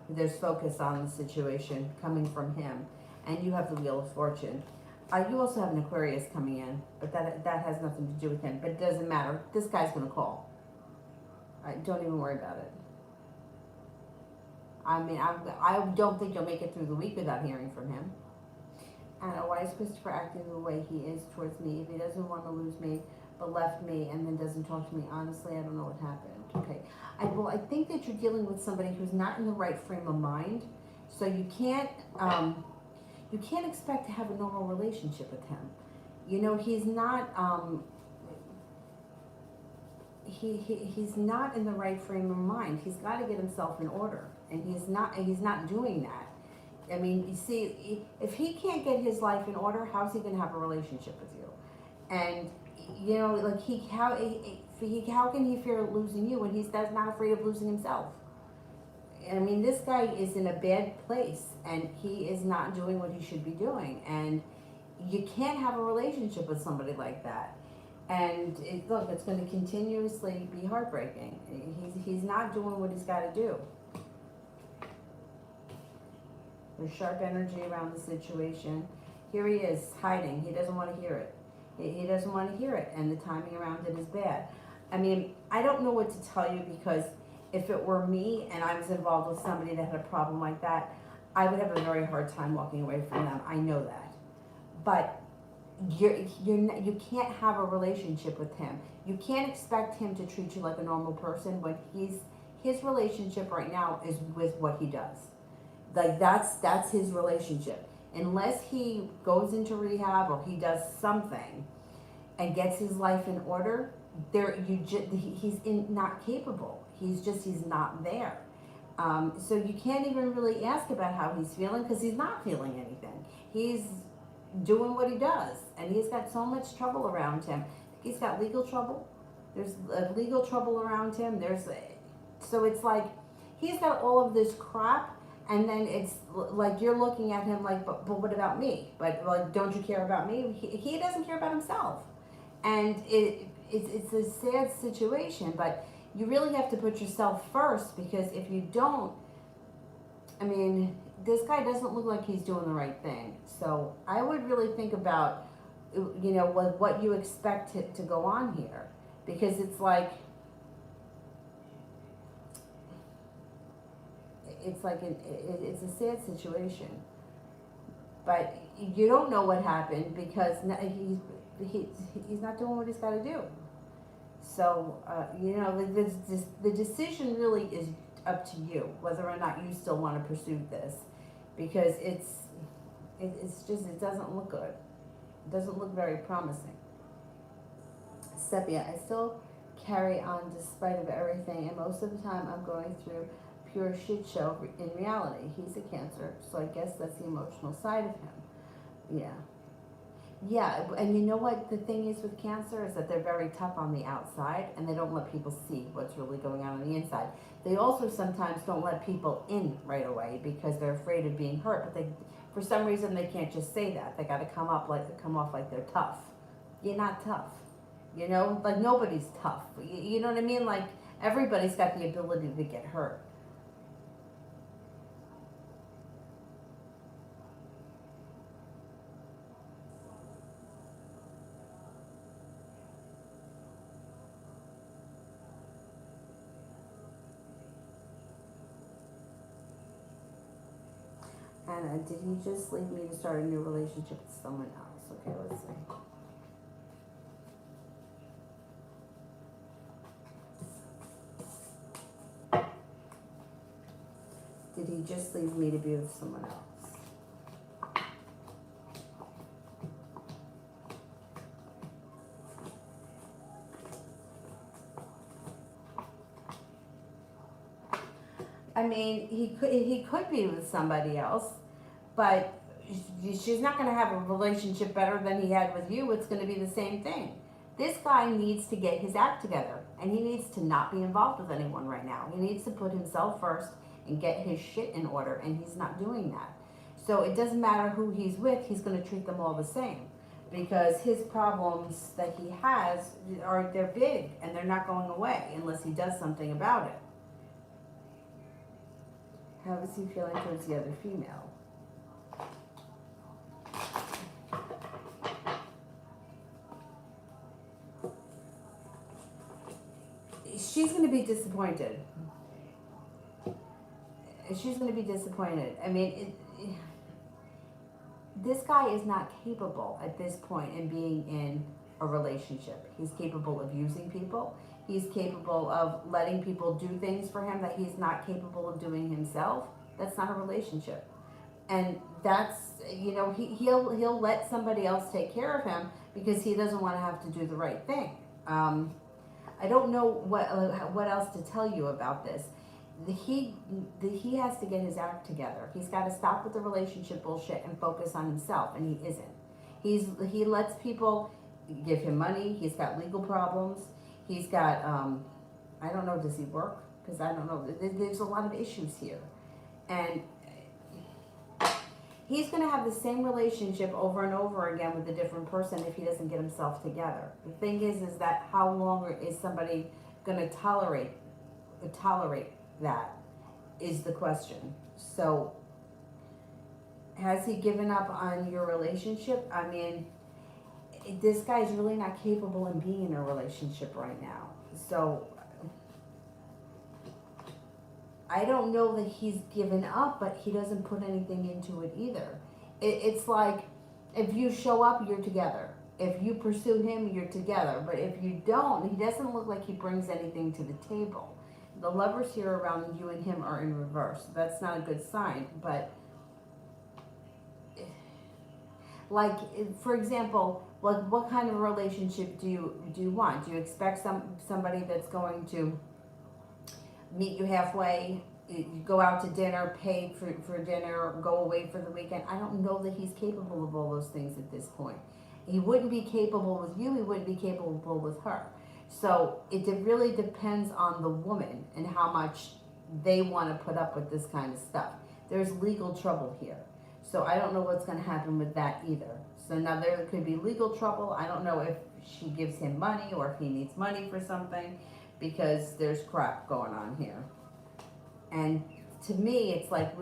Speaker 1: There's focus on the situation coming from him, and you have the Wheel of Fortune. You also have an Aquarius coming in, but that has nothing to do with him. But it doesn't matter. This guy's going to call. Don't even worry about it. I mean, I don't think you'll make it through the week without hearing from him. I don't know, why is Christopher acting the way he is towards me? If he doesn't want to lose me, but left me and then doesn't talk to me, honestly, I don't know what happened. Okay. I think that you're dealing with somebody who's not in the right frame of mind. So you can't expect to have a normal relationship with him. You know, he's not he's not in the right frame of mind. He's got to get himself in order, and he's not doing that. I mean, you see, if he can't get his life in order, how's he going to have a relationship with you? And you know, like how can he fear losing you when he's not afraid of losing himself? I mean, this guy is in a bad place, and he is not doing what he should be doing. And you can't have a relationship with somebody like that. And look, it's going to continuously be heartbreaking. He's not doing what he's got to do. There's sharp energy around the situation. Here he is, hiding. He doesn't want to hear it. He doesn't want to hear it, and the timing around it is bad. I mean, I don't know what to tell you, because if it were me and I was involved with somebody that had a problem like that, I would have a very hard time walking away from them. I know that. But you can't have a relationship with him. You can't expect him to treat you like a normal person when his relationship right now is with what he does. Like that's his relationship. Unless he goes into rehab or he does something and gets his life in order, he's not capable. He's not there. So you can't even really ask about how he's feeling, because he's not feeling anything. He's doing what he does, and he's got so much trouble around him. He's got legal trouble. There's legal trouble around him. So it's like he's got all of this crap, And then it's like you're looking at him like, but what about me? But like, don't you care about me? He doesn't care about himself, and it's a sad situation. But you really have to put yourself first, because if you don't, I mean, this guy doesn't look like he's doing the right thing. So I would really think about, what you expect to go on here, because it's like it's a sad situation. But you don't know what happened, because he's not doing what he's got to do. So the decision really is up to you, whether or not you still want to pursue this, because it's just, it doesn't look good. It doesn't look very promising. Sepia, I still carry on despite of everything, and most of the time I'm going through pure shit show in reality. He's a Cancer, so I guess that's the emotional side of him. Yeah. Yeah, and you know what the thing is with Cancer is that they're very tough on the outside, and they don't let people see what's really going on the inside. They also sometimes don't let people in right away because they're afraid of being hurt, but for some reason they can't just say that. They got to come off like they're tough. You're not tough. Like nobody's tough. You know what I mean? Like everybody's got the ability to get hurt. Anna, did he just leave me to start a new relationship with someone else? Okay, let's see. Did he just leave me to be with someone else? I mean, he could be with somebody else, but she's not going to have a relationship better than he had with you. It's going to be the same thing. This guy needs to get his act together, and he needs to not be involved with anyone right now. He needs to put himself first and get his shit in order, and he's not doing that. So it doesn't matter who he's with, he's going to treat them all the same, because his problems that he has they're big, and they're not going away unless he does something about it. How is he feeling towards the other female? She's going to be disappointed. She's going to be disappointed. I mean, this guy is not capable at this point in being in a relationship. He's capable of using people. He's capable of letting people do things for him that he's not capable of doing himself. That's not a relationship. And that's, he'll let somebody else take care of him because he doesn't want to have to do the right thing. I don't know what else to tell you about this. He has to get his act together. He's got to stop with the relationship bullshit and focus on himself, and he isn't. He lets people give him money. He's got legal problems. He's got, I don't know, does he work? Because I don't know. There's a lot of issues here. And he's going to have the same relationship over and over again with a different person if he doesn't get himself together. The thing is that how long is somebody going to tolerate that is the question. So has he given up on your relationship? I mean, this guy's really not capable of being in a relationship right now. So I don't know that he's given up, but he doesn't put anything into it either. It's like, if you show up, you're together. If you pursue him, you're together. But if you don't, he doesn't look like he brings anything to the table. The lovers here around you and him are in reverse. That's not a good sign. But, like, for example, what kind of relationship do you want? Do you expect somebody that's going to meet you halfway, you go out to dinner, pay for dinner, go away for the weekend? I don't know that he's capable of all those things at this point. He wouldn't be capable with you, he wouldn't be capable with her. So it really depends on the woman and how much they want to put up with this kind of stuff. there's legal trouble here. So I don't know what's going to happen with that either. So now there could be legal trouble. I don't know if she gives him money or if he needs money for something, because there's crap going on here. And to me, it's like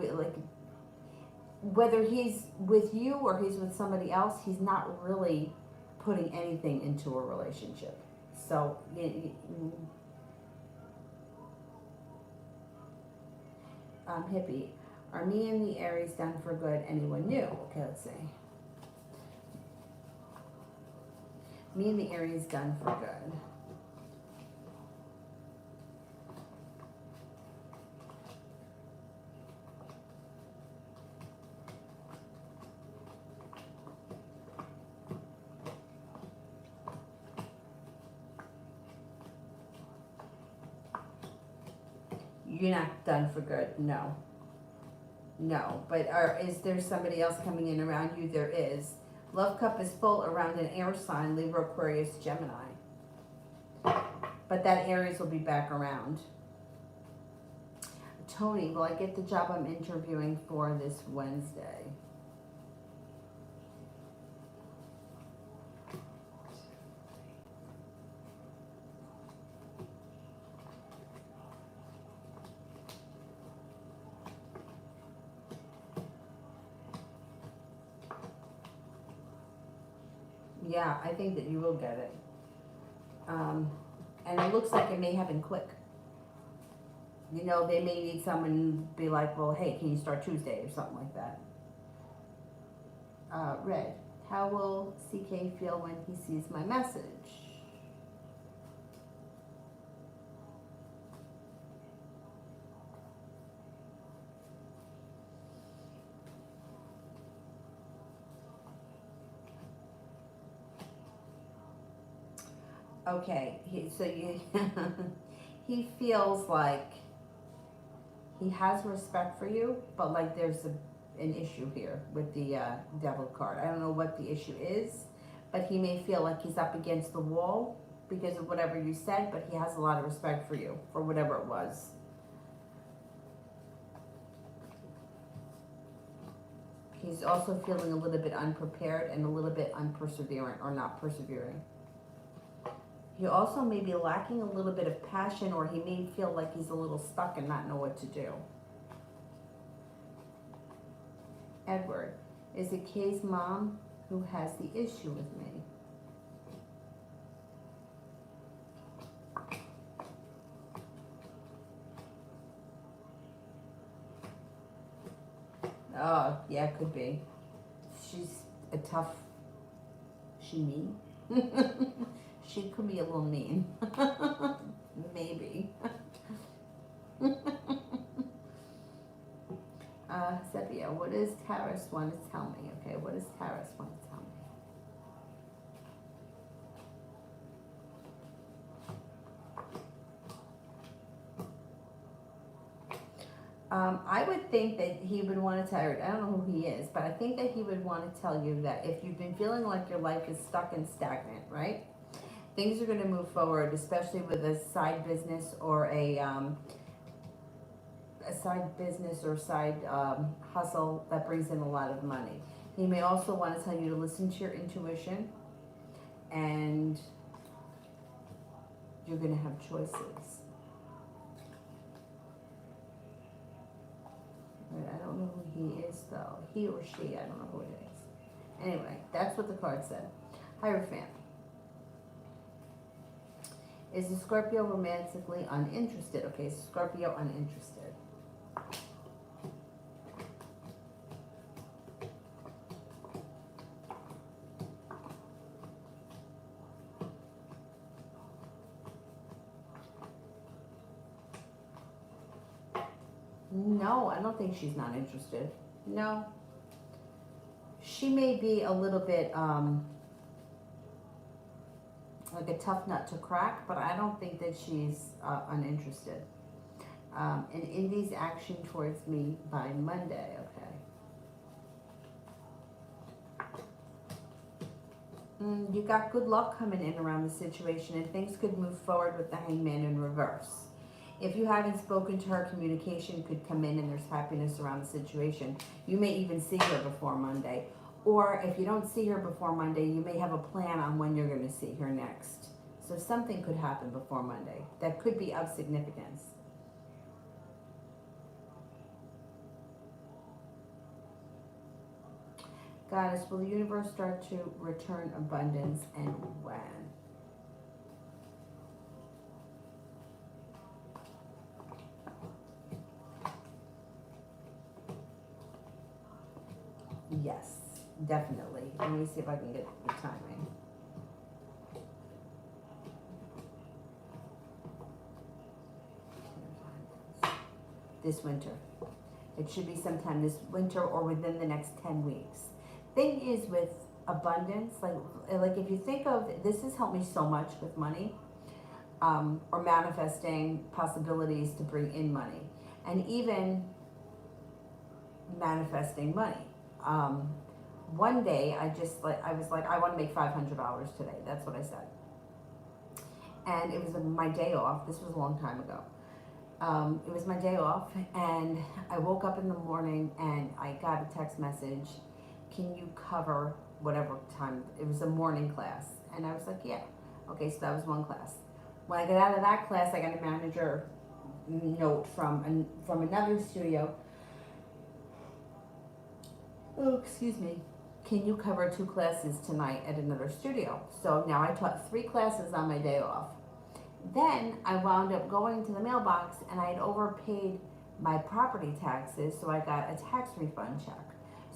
Speaker 1: whether he's with you or he's with somebody else, he's not really putting anything into a relationship. So, hippie, are me and the Aries done for good? Anyone new? Okay, let's see. Me and the Aries done for good. You're not done for good, no. No, but is there somebody else coming in around you? There is. Love cup is full around an air sign, Libra, Aquarius, Gemini. But that Aries will be back around. Tony, will I get the job I'm interviewing for this Wednesday? Yeah, I think that you will get it. And it looks like it may happen quick. You know, they may need someone to be like, well, hey, can you start Tuesday or something like that. Red, how will CK feel when he sees my message? Okay, he feels like he has respect for you, but like there's an issue here with the devil card. I don't know what the issue is, but he may feel like he's up against the wall because of whatever you said, but he has a lot of respect for you for whatever it was. He's also feeling a little bit unprepared and a little bit unperseverant or not persevering. He also may be lacking a little bit of passion, or he may feel like he's a little stuck and not know what to do. Edward, is it Kay's mom who has the issue with me? Oh, yeah, could be. She's a tough, she mean? She could be a little mean. Maybe. Sepia, what does Taurus want to tell me? Okay, what does Taurus want to tell me? I would think that he would want to tell you, I don't know who he is, but I think that he would want to tell you that if you've been feeling like your life is stuck and stagnant, right? Things are going to move forward, especially with a side business or a side hustle that brings in a lot of money. He may also want to tell you to listen to your intuition, and you're going to have choices. But I don't know who he is, though. He or she, I don't know who it is. Anyway, that's what the card said. Hierophant. Is the Scorpio romantically uninterested? Okay, Scorpio uninterested. No, I don't think she's not interested. No. She may be a little bit, like a tough nut to crack, but I don't think that she's uninterested. And Indy's action towards me by Monday, okay. You got good luck coming in around the situation, and things could move forward with the Hangman in reverse. If you haven't spoken to her, communication could come in and there's happiness around the situation. You may even see her before Monday. Or if you don't see her before Monday, you may have a plan on when you're going to see her next. So something could happen before Monday that could be of significance. Goddess, will the universe start to return abundance, and when? Yes, definitely. Let me see if I can get the timing. This winter. It should be sometime this winter or within the next 10 weeks. Thing is with abundance, like if you think of, this has helped me so much with money, or manifesting possibilities to bring in money, and even manifesting money. One day I was like, I want to make $500 today. That's what I said. And it was my day off. This was a long time ago. It was my day off, and I woke up in the morning and I got a text message, can you cover whatever time? It was a morning class. And I was like, yeah. Okay, so that was one class. When I got out of that class, I got a manager note from another studio. Oh, excuse me. Can you cover 2 classes tonight at another studio? So now I taught 3 classes on my day off. Then I wound up going to the mailbox and I had overpaid my property taxes, so I got a tax refund check.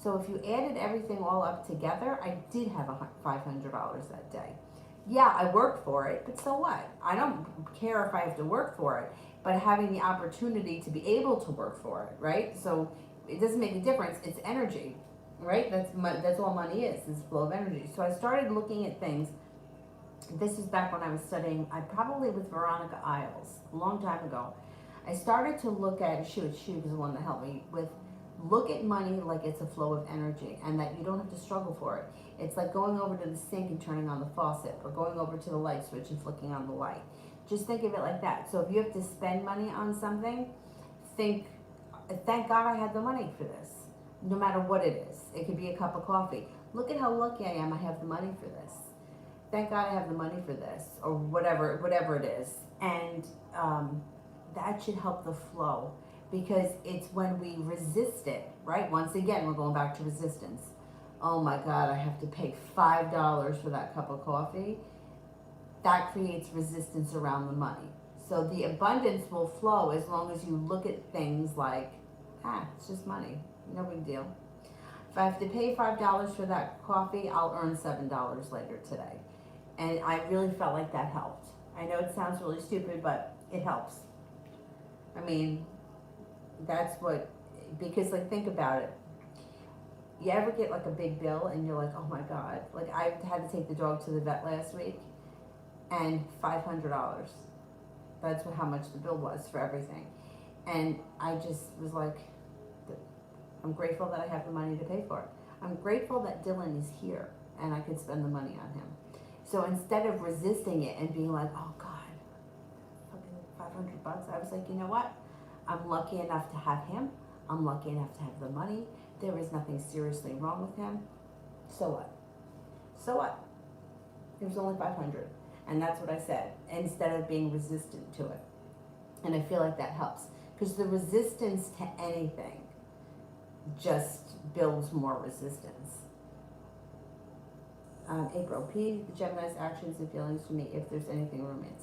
Speaker 1: So if you added everything all up together, I did have $500 that day. Yeah, I worked for it, but so what? I don't care if I have to work for it, but having the opportunity to be able to work for it, right? So it doesn't make a difference. It's energy, right? That's all money is flow of energy. So I started looking at things. This is back when I was studying, probably with Veronica Isles, a long time ago. I started to look at, she was the one that helped me with, look at money like it's a flow of energy and that you don't have to struggle for it. It's like going over to the sink and turning on the faucet, or going over to the light switch and flicking on the light. Just think of it like that. So if you have to spend money on something, think, thank God I had the money for this, no matter what it is. It could be a cup of coffee. Look at how lucky I am I have the money for this. Thank God I have the money for this, or whatever it is. And that should help the flow, because it's when we resist it, right? Once again, we're going back to resistance. Oh my God, I have to pay $5 for that cup of coffee. That creates resistance around the money. So the abundance will flow as long as you look at things like, it's just money, no big deal. If I have to pay $5 for that coffee, I'll earn $7 later today. And I really felt like that helped. I know it sounds really stupid, but it helps. I mean, that's what, because like, think about it. You ever get like a big bill and you're like, oh my God, like I had to take the dog to the vet last week and $500. That's how much the bill was for everything. And I just was like, I'm grateful that I have the money to pay for it. I'm grateful that Dylan is here and I could spend the money on him. So instead of resisting it and being like, oh God, fucking $500, I was like, you know what? I'm lucky enough to have him. I'm lucky enough to have the money. There is nothing seriously wrong with him. So what? So what? It was only 500. And that's what I said, instead of being resistant to it. And I feel like that helps, because the resistance to anything just builds more resistance. April, P, the Gemini's actions and feelings to me if there's anything romantic.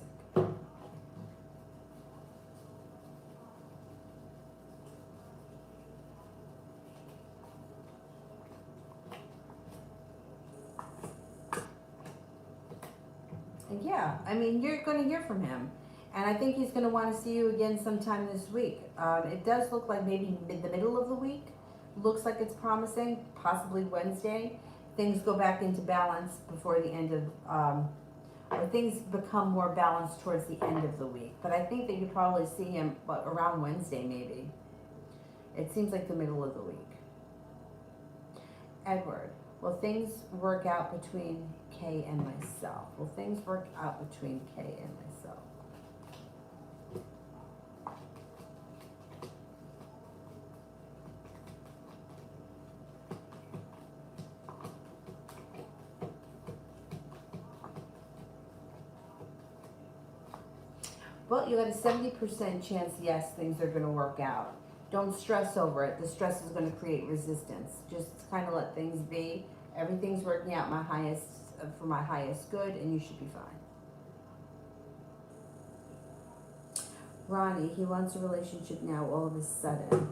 Speaker 1: Yeah, I mean, you're going to hear from him. And I think he's going to want to see you again sometime this week. It does look like maybe the middle of the week. Looks like it's promising, possibly Wednesday. Things go back into balance before the end of, or things become more balanced towards the end of the week. But I think that you probably see him around Wednesday maybe. It seems like the middle of the week. Edward, will things work out between Kay and myself? Will things work out between Kay and myself? Well, you got a 70% chance, yes, things are going to work out. Don't stress over it. The stress is going to create resistance. Just kind of let things be. Everything's working out for my highest good, and you should be fine. Ronnie, he wants a relationship now all of a sudden.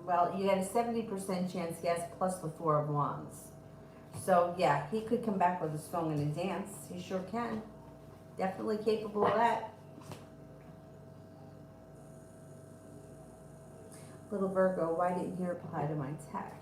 Speaker 1: Well, you got a 70% chance, yes, plus the Four of Wands. So, yeah, he could come back with a song and a dance. He sure can. Definitely capable of that. Little Virgo, why didn't you reply to my text?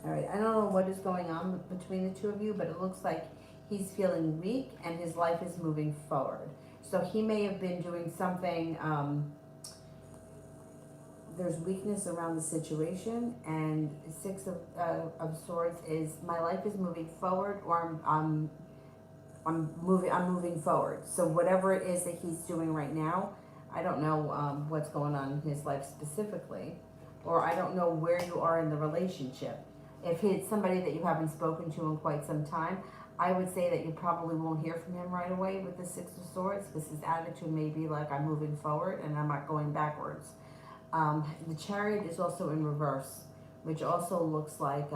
Speaker 1: All right, I don't know what is going on between the two of you, but it looks like he's feeling weak and his life is moving forward. So he may have been doing something, there's weakness around the situation, and Six of Swords is my life is moving forward, or I'm moving forward. So whatever it is that he's doing right now, I don't know what's going on in his life specifically, or I don't know where you are in the relationship. If it's somebody that you haven't spoken to in quite some time, I would say that you probably won't hear from him right away with the Six of Swords, because his attitude may be like, I'm moving forward and I'm not going backwards. The Chariot is also in reverse, which also looks like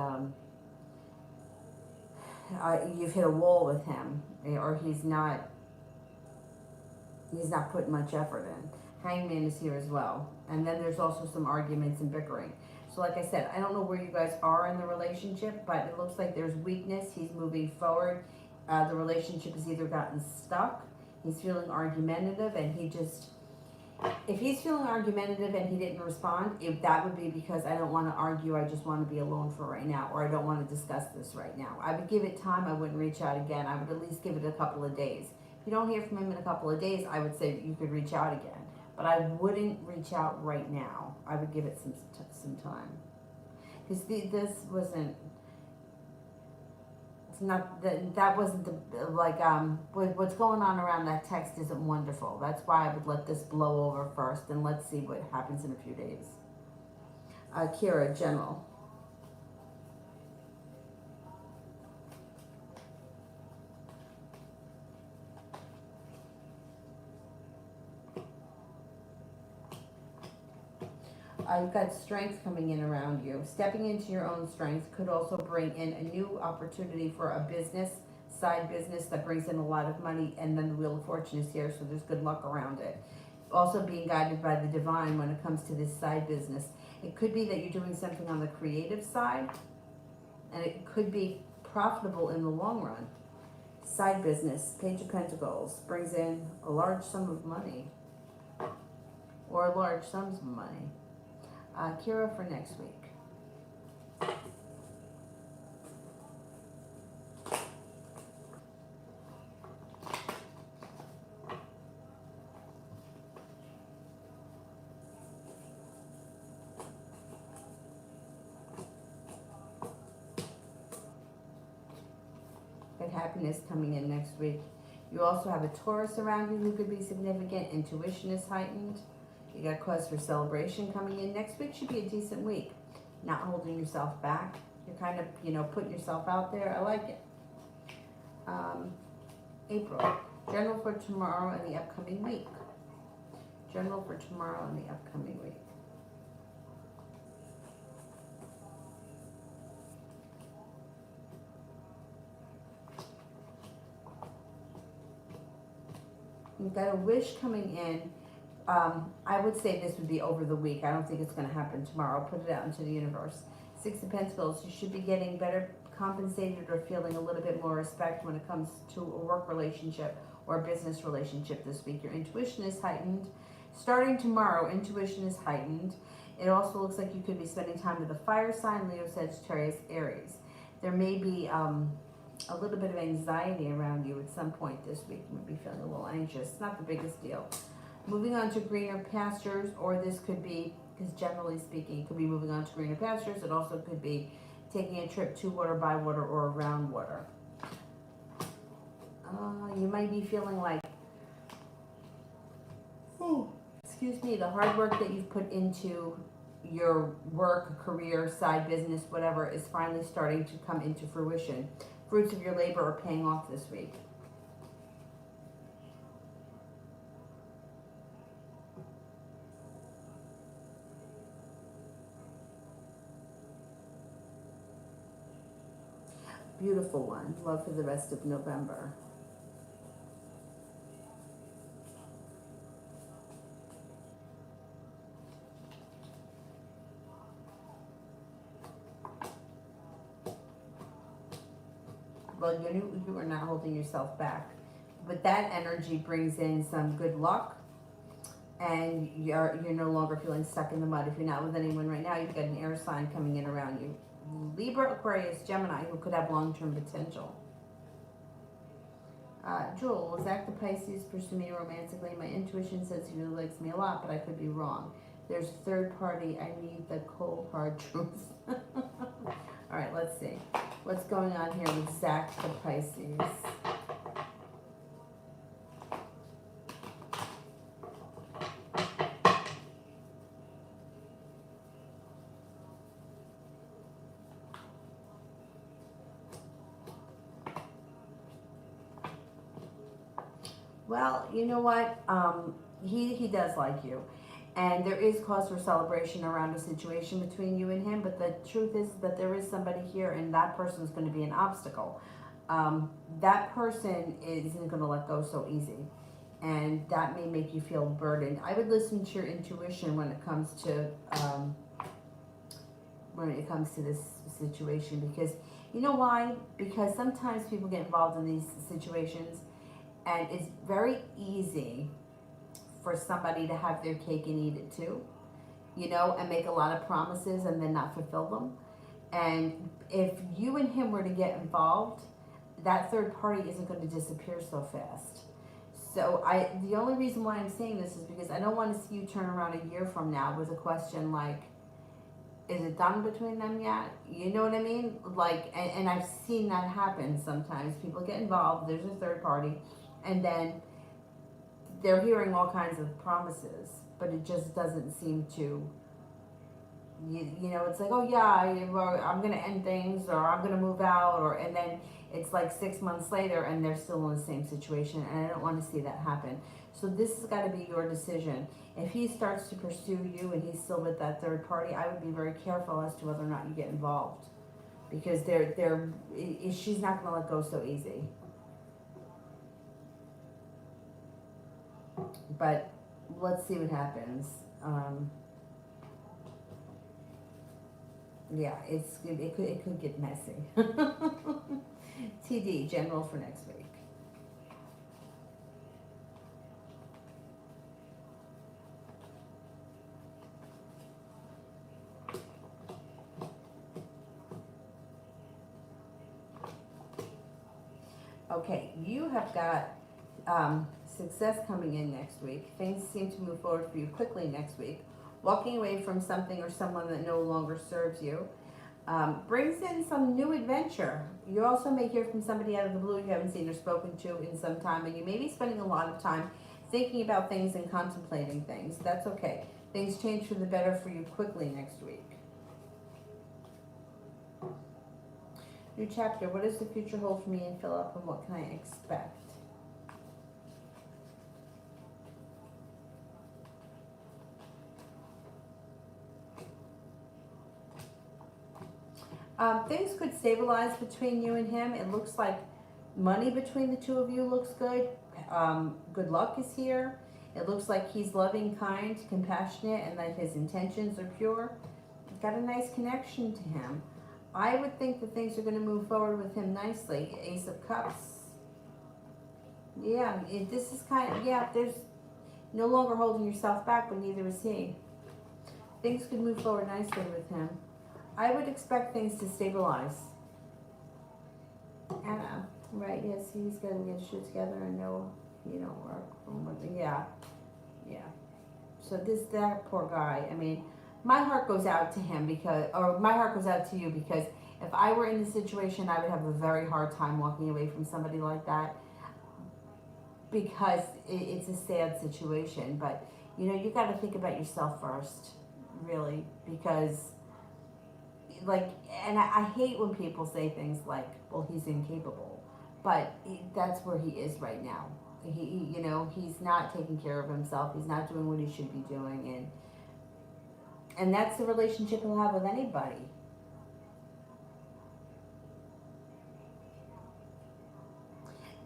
Speaker 1: you've hit a wall with him, or he's not putting much effort in. Hangman is here as well. And then there's also some arguments and bickering. So like I said, I don't know where you guys are in the relationship, but it looks like there's weakness. He's moving forward. The relationship has either gotten stuck, he's feeling argumentative, and if he's feeling argumentative and he didn't respond, that would be because I don't want to argue, I just want to be alone for right now, or I don't want to discuss this right now. I would give it time. I wouldn't reach out again. I would at least give it a couple of days. If you don't hear from him in a couple of days, I would say you could reach out again. But I wouldn't reach out right now. I would give it some time. Because this wasn't, it's not, that wasn't what's going on around that text isn't wonderful. That's why I would let this blow over first, and let's see what happens in a few days. Kira, General. You've got strength coming in around you. Stepping into your own strength could also bring in a new opportunity for a business, side business that brings in a lot of money, and then the Wheel of Fortune is here, so there's good luck around it. Also being guided by the divine when it comes to this side business. It could be that you're doing something on the creative side, and it could be profitable in the long run. Side business, Page of Pentacles, brings in a large sum of money, or large sums of money. Kira, for next week. Good happiness coming in next week. You also have a Taurus around you who could be significant. Intuition is heightened. You got cause for celebration coming in. Next week should be a decent week. Not holding yourself back. You're kind of, putting yourself out there. I like it. April. General for tomorrow and the upcoming week. General for tomorrow and the upcoming week. You've got a wish coming in. I would say this would be over the week. I don't think it's going to happen tomorrow. Put it out into the universe. Six of Pentacles, you should be getting better compensated or feeling a little bit more respect when it comes to a work relationship or a business relationship this week. Your intuition is heightened. Starting tomorrow, intuition is heightened. It also looks like you could be spending time with a fire sign, Leo, Sagittarius, Aries. There may be a little bit of anxiety around you at some point this week. You might be feeling a little anxious. It's not the biggest deal. Moving on to greener pastures, or this could be, because generally speaking, it could be moving on to greener pastures. It also could be taking a trip to water, by water, or around water. You might be feeling like, excuse me, the hard work that you've put into your work, career, side business, whatever, is finally starting to come into fruition. Fruits of your labor are paying off this week. Beautiful one. Love for the rest of November. Well, you are not holding yourself back, but that energy brings in some good luck, and you're no longer feeling stuck in the mud. If you're not with anyone right now, you've got an air sign coming in around you. Libra, Aquarius, Gemini, who could have long-term potential. Jewel, was Zach the Pisces pursue me romantically? My intuition says he really likes me a lot, but I could be wrong. There's a third party. I need the cold, hard truth. All right, let's see. What's going on here with Zach the Pisces? Well, you know what? He does like you. And there is cause for celebration around a situation between you and him, but the truth is that there is somebody here, and that person is going to be an obstacle. That person isn't going to let go so easy, and that may make you feel burdened. I would listen to your intuition when it comes to this situation, because you know why? Because sometimes people get involved in these situations, and it's very easy for somebody to have their cake and eat it too, you know, and make a lot of promises and then not fulfill them. And if you and him were to get involved, that third party isn't going to disappear so fast. So the only reason why I'm saying this is because I don't want to see you turn around a year from now with a question like, is it done between them yet? You know what I mean? Like, and I've seen that happen sometimes. People get involved, there's a third party, and then they're hearing all kinds of promises, but it just doesn't seem to, you know, it's like, oh yeah, I'm going to end things, or I'm going to move out, and then it's like 6 months later and they're still in the same situation, and I don't want to see that happen. So this has got to be your decision. If he starts to pursue you and he's still with that third party, I would be very careful as to whether or not you get involved, because she's not going to let go so easy. But let's see what happens. Yeah, it could get messy. TD, general for next week. Okay, you have got success coming in next week. Things seem to move forward for you quickly next week. Walking away from something or someone that no longer serves you brings in some new adventure. You also may hear from somebody out of the blue you haven't seen or spoken to in some time, and you may be spending a lot of time thinking about things and contemplating things. That's okay. Things change for the better for you quickly next week. New chapter. What does the future hold for me and Philip, and what can I expect? Things could stabilize between you and him. It looks like money between the two of you looks good. Good luck is here. It looks like he's loving, kind, compassionate, and that his intentions are pure. You've got a nice connection to him. I would think that things are going to move forward with him nicely. Ace of Cups. Yeah, this is kind of, yeah, there's no longer holding yourself back, but neither is he. Things could move forward nicely with him. I would expect things to stabilize. Anna, right, yes, he's gonna get his shit together and know, work from what, yeah, yeah. So that poor guy, I mean, my heart goes out to him or my heart goes out to you because if I were in the situation, I would have a very hard time walking away from somebody like that because it's a sad situation. But, you gotta think about yourself first, really, because, like, and I hate when people say things like, well, he's incapable, but that's where he is right now. He's not taking care of himself. He's not doing what he should be doing, and that's the relationship he'll have with anybody.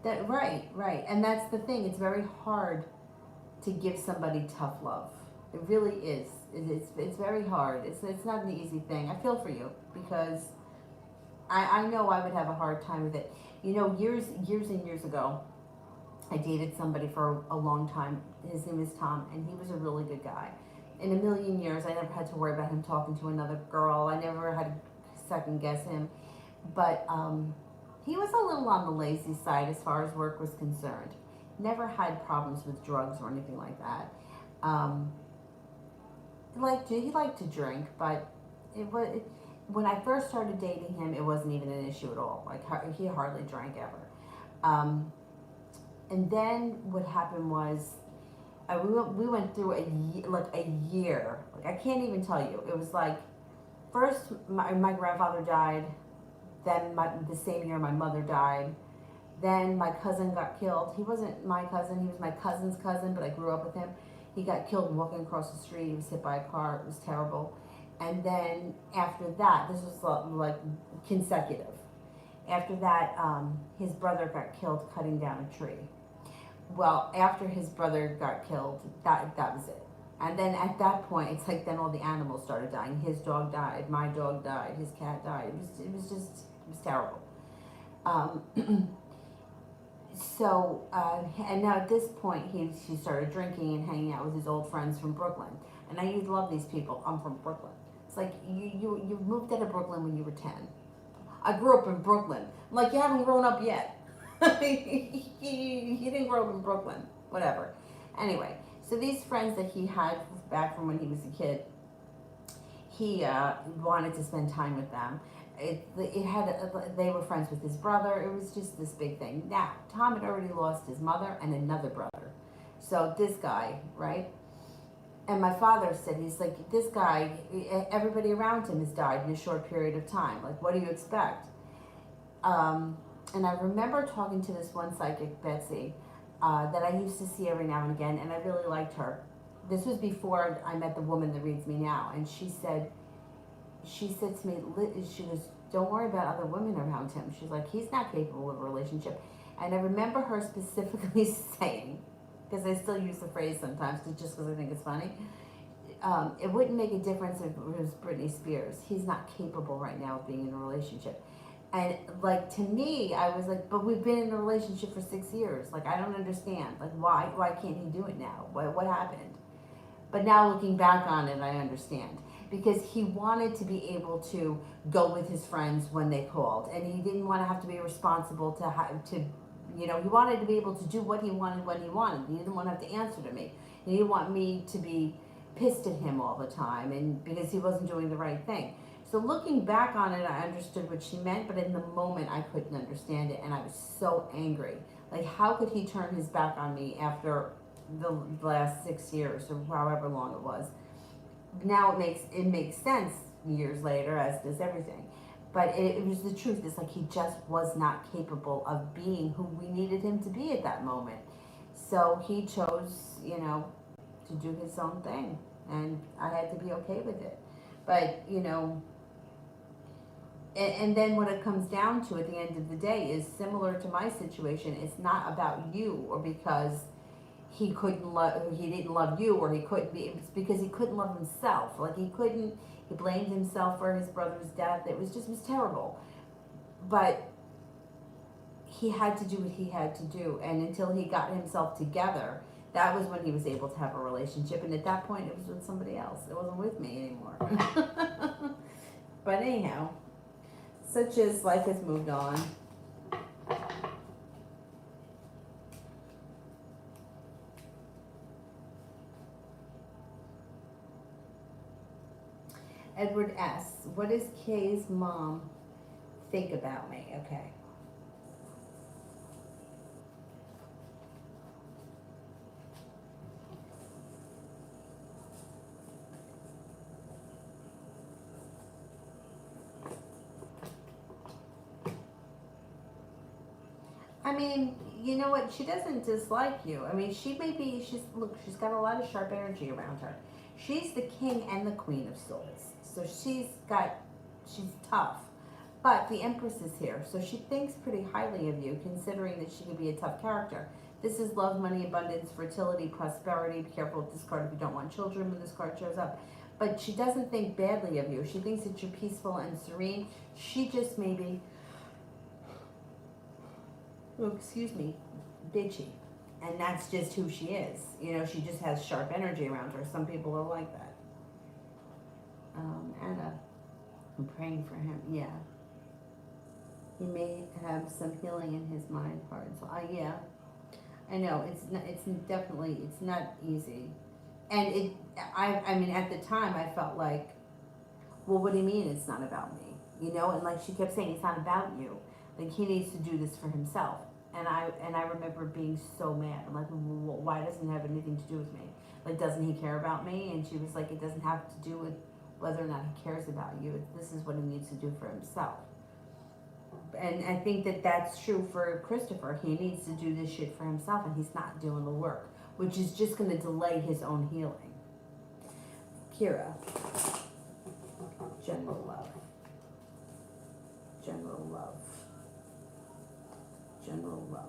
Speaker 1: Right, and that's the thing. It's very hard to give somebody tough love. It really is. It's very hard. It's not an easy thing. I feel for you because I know I would have a hard time with it. Years and years ago, I dated somebody for a long time. His name is Tom, and he was a really good guy. In a million years, I never had to worry about him talking to another girl. I never had to second guess him. But he was a little on the lazy side as far as work was concerned. Never had problems with drugs or anything like that. Um, he liked to drink, but when I first started dating him, it wasn't even an issue at all. Like he hardly drank ever. Um, and then what happened was we went through a year. Like I can't even tell you. It was like first my grandfather died. Then the same year my mother died. Then my cousin got killed. He wasn't my cousin. He was my cousin's cousin, but I grew up with him. He got killed walking across the street. He was hit by a car. It was terrible. And then after that, this was like consecutive. After that, his brother got killed cutting down a tree. Well, after his brother got killed, that was it. And then at that point, it's like then all the animals started dying. His dog died. My dog died. His cat died. It was terrible. Um, and now at this point, he started drinking and hanging out with his old friends from Brooklyn. And I used to love these people. I'm from Brooklyn. It's like you moved out of Brooklyn when you were 10. I grew up in Brooklyn. I'm like, you haven't grown up yet. He didn't grow up in Brooklyn. Whatever. Anyway, so these friends that he had back from when he was a kid, he wanted to spend time with them. They were friends with his brother. It was just this big thing. Now, Tom had already lost his mother and another brother. So this guy, right? And my father said, he's like, this guy, everybody around him has died in a short period of time. Like, what do you expect? And I remember talking to this one psychic, Betsy, that I used to see every now and again, and I really liked her. This was before I met the woman that reads me now, and she said to me, she goes, don't worry about other women around him. She's like, he's not capable of a relationship. And I remember her specifically saying, because I still use the phrase sometimes, just because I think it's funny, it wouldn't make a difference if it was Britney Spears. He's not capable right now of being in a relationship. And like to me, I was like, but we've been in a relationship for 6 years. Like I don't understand. Like why can't he do it now? What happened? But now looking back on it, I understand. Because he wanted to be able to go with his friends when they called. And he didn't want to have to be responsible he wanted to be able to do what he wanted when he wanted. He didn't want to have to answer to me. He didn't want me to be pissed at him all the time and because he wasn't doing the right thing. So looking back on it, I understood what she meant, but in the moment I couldn't understand it and I was so angry. Like how could he turn his back on me after the last 6 years or however long it was? Now it makes sense years later, as does everything. But it was the truth. It's like he just was not capable of being who we needed him to be at that moment. So he chose, to do his own thing. And I had to be okay with it. But, and then what it comes down to at the end of the day is similar to my situation. It's not about you or because he didn't love you or he couldn't be, it's because he couldn't love himself. Like he blamed himself for his brother's death. It was terrible. But he had to do what he had to do. And until he got himself together, that was when he was able to have a relationship. And at that point, it was with somebody else. It wasn't with me anymore. But anyhow, such as life has moved on. Edward S. What does Kay's mom think about me? Okay. I mean, you know what? She doesn't dislike you. I mean, she's got a lot of sharp energy around her. She's the king and the queen of swords. So she's tough. But the Empress is here, so she thinks pretty highly of you, considering that she could be a tough character. This is love, money, abundance, fertility, prosperity. Be careful with this card if you don't want children when this card shows up. But she doesn't think badly of you. She thinks that you're peaceful and serene. She just maybe, oh, excuse me, bitchy. And that's just who she is. You know, she just has sharp energy around her. Some people are like that. Anna, I'm praying for him. Yeah. He may have some healing in his mind part. So yeah, I know it's not easy. And I mean, at the time I felt like, well, what do you mean it's not about me? You know, and like she kept saying, it's not about you. Like he needs to do this for himself. And I remember being so mad. I'm like, well, why doesn't it have anything to do with me? Like, doesn't he care about me? And she was like, it doesn't have to do with whether or not he cares about you. This is what he needs to do for himself. And I think that that's true for Christopher. He needs to do this shit for himself, and he's not doing the work, which is just going to delay his own healing. Kira, general love, general love, general love.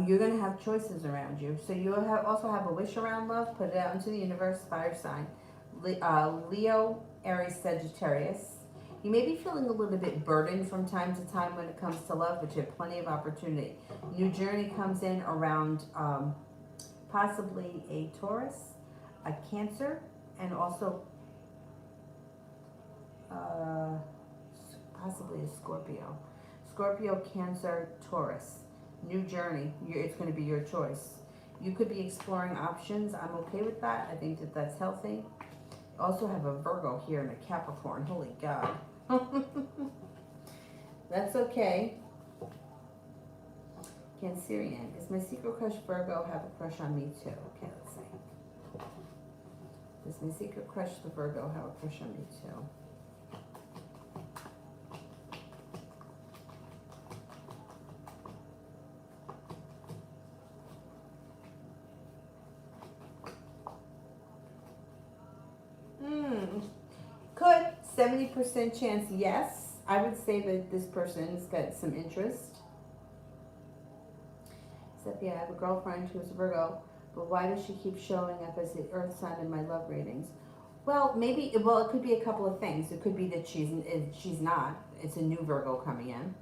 Speaker 1: You're going to have choices around you. So you also have a wish around love. Put it out into the universe. Fire sign. Leo, Aries, Sagittarius. You may be feeling a little bit burdened from time to time when it comes to love, but you have plenty of opportunity. New journey comes in around possibly a Taurus, a Cancer, and also possibly a Scorpio. Scorpio, Cancer, Taurus. New journey. It's going to be your choice. You could be exploring options. I'm okay with that. I think that that's healthy. Also have a Virgo here and a Capricorn. Holy God. That's okay. Cancerian. Is my secret crush Virgo have a crush on me too? Okay, let's see. Does my secret crush the Virgo have a crush on me too? Could. 70% chance yes. I would say that this person's got some interest. Except, yeah, I have a girlfriend who's a Virgo, but why does she keep showing up as the Earth sign in my love ratings? Well, it could be a couple of things. It could be that she's not. It's a new Virgo coming in.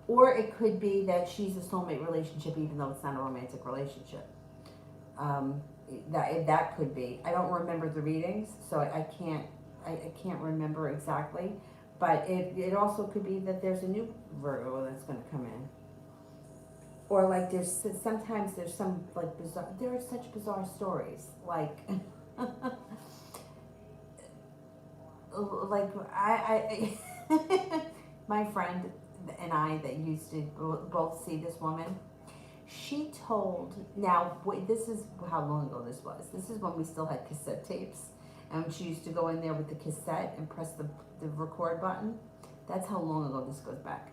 Speaker 1: Or it could be that she's a soulmate relationship, even though it's not a romantic relationship. That could be. I don't remember the readings, so I can't remember exactly. But it also could be that there's a new Virgo that's going to come in. Or like sometimes there's some like bizarre, there are such bizarre stories. Like, like I my friend and I that used to both see this woman, she told, now wait, this is how long ago this was. This is when we still had cassette tapes. And she used to go in there with the cassette and press the record button. That's how long ago this goes back.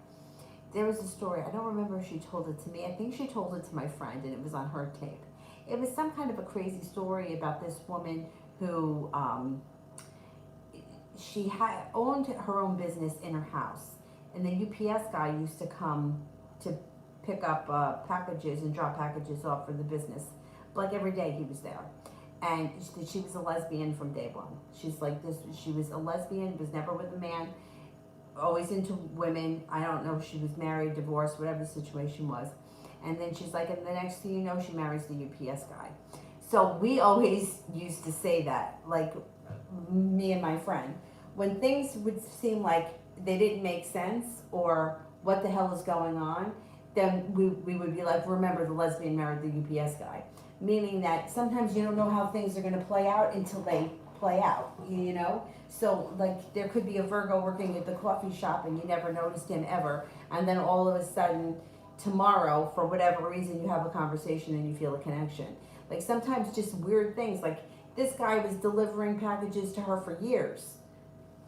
Speaker 1: There was a story, I don't remember if she told it to me. I think she told it to my friend and it was on her tape. It was some kind of a crazy story about this woman who, she had owned her own business in her house. And the UPS guy used to come to pick up packages and drop packages off for the business. Like every day he was there. And she was a lesbian from day one. She's like this. She was a lesbian, was never with a man. always into women. I don't know if she was married, divorced, whatever the situation was. And then she's like, and the next thing you know, she marries the UPS guy. So we always used to say that, like me and my friend, when things would seem like they didn't make sense or what the hell is going on, then we would be like, remember the lesbian married the UPS guy. Meaning that sometimes you don't know how things are going to play out until they play out, you know? So, like, there could be a Virgo working at the coffee shop and you never noticed him ever, and then all of a sudden, tomorrow, for whatever reason, you have a conversation and you feel a connection. Like, sometimes just weird things, like, this guy was delivering packages to her for years.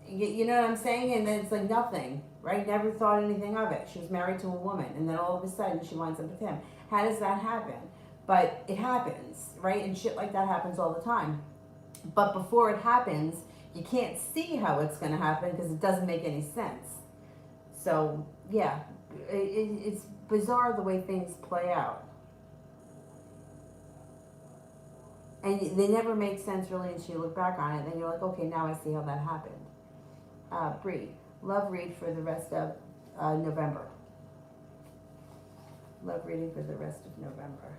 Speaker 1: You know what I'm saying? And then it's like nothing, right? Never thought anything of it. She was married to a woman, and then all of a sudden she winds up with him. How does that happen? But it happens, right? And shit like that happens all the time. But before it happens, you can't see how it's going to happen because it doesn't make any sense. So, yeah, it's bizarre the way things play out. And they never make sense really until you look back on it. And then you're like, okay, now I see how that happened. Bree, love read for the rest of November. Love reading for the rest of November.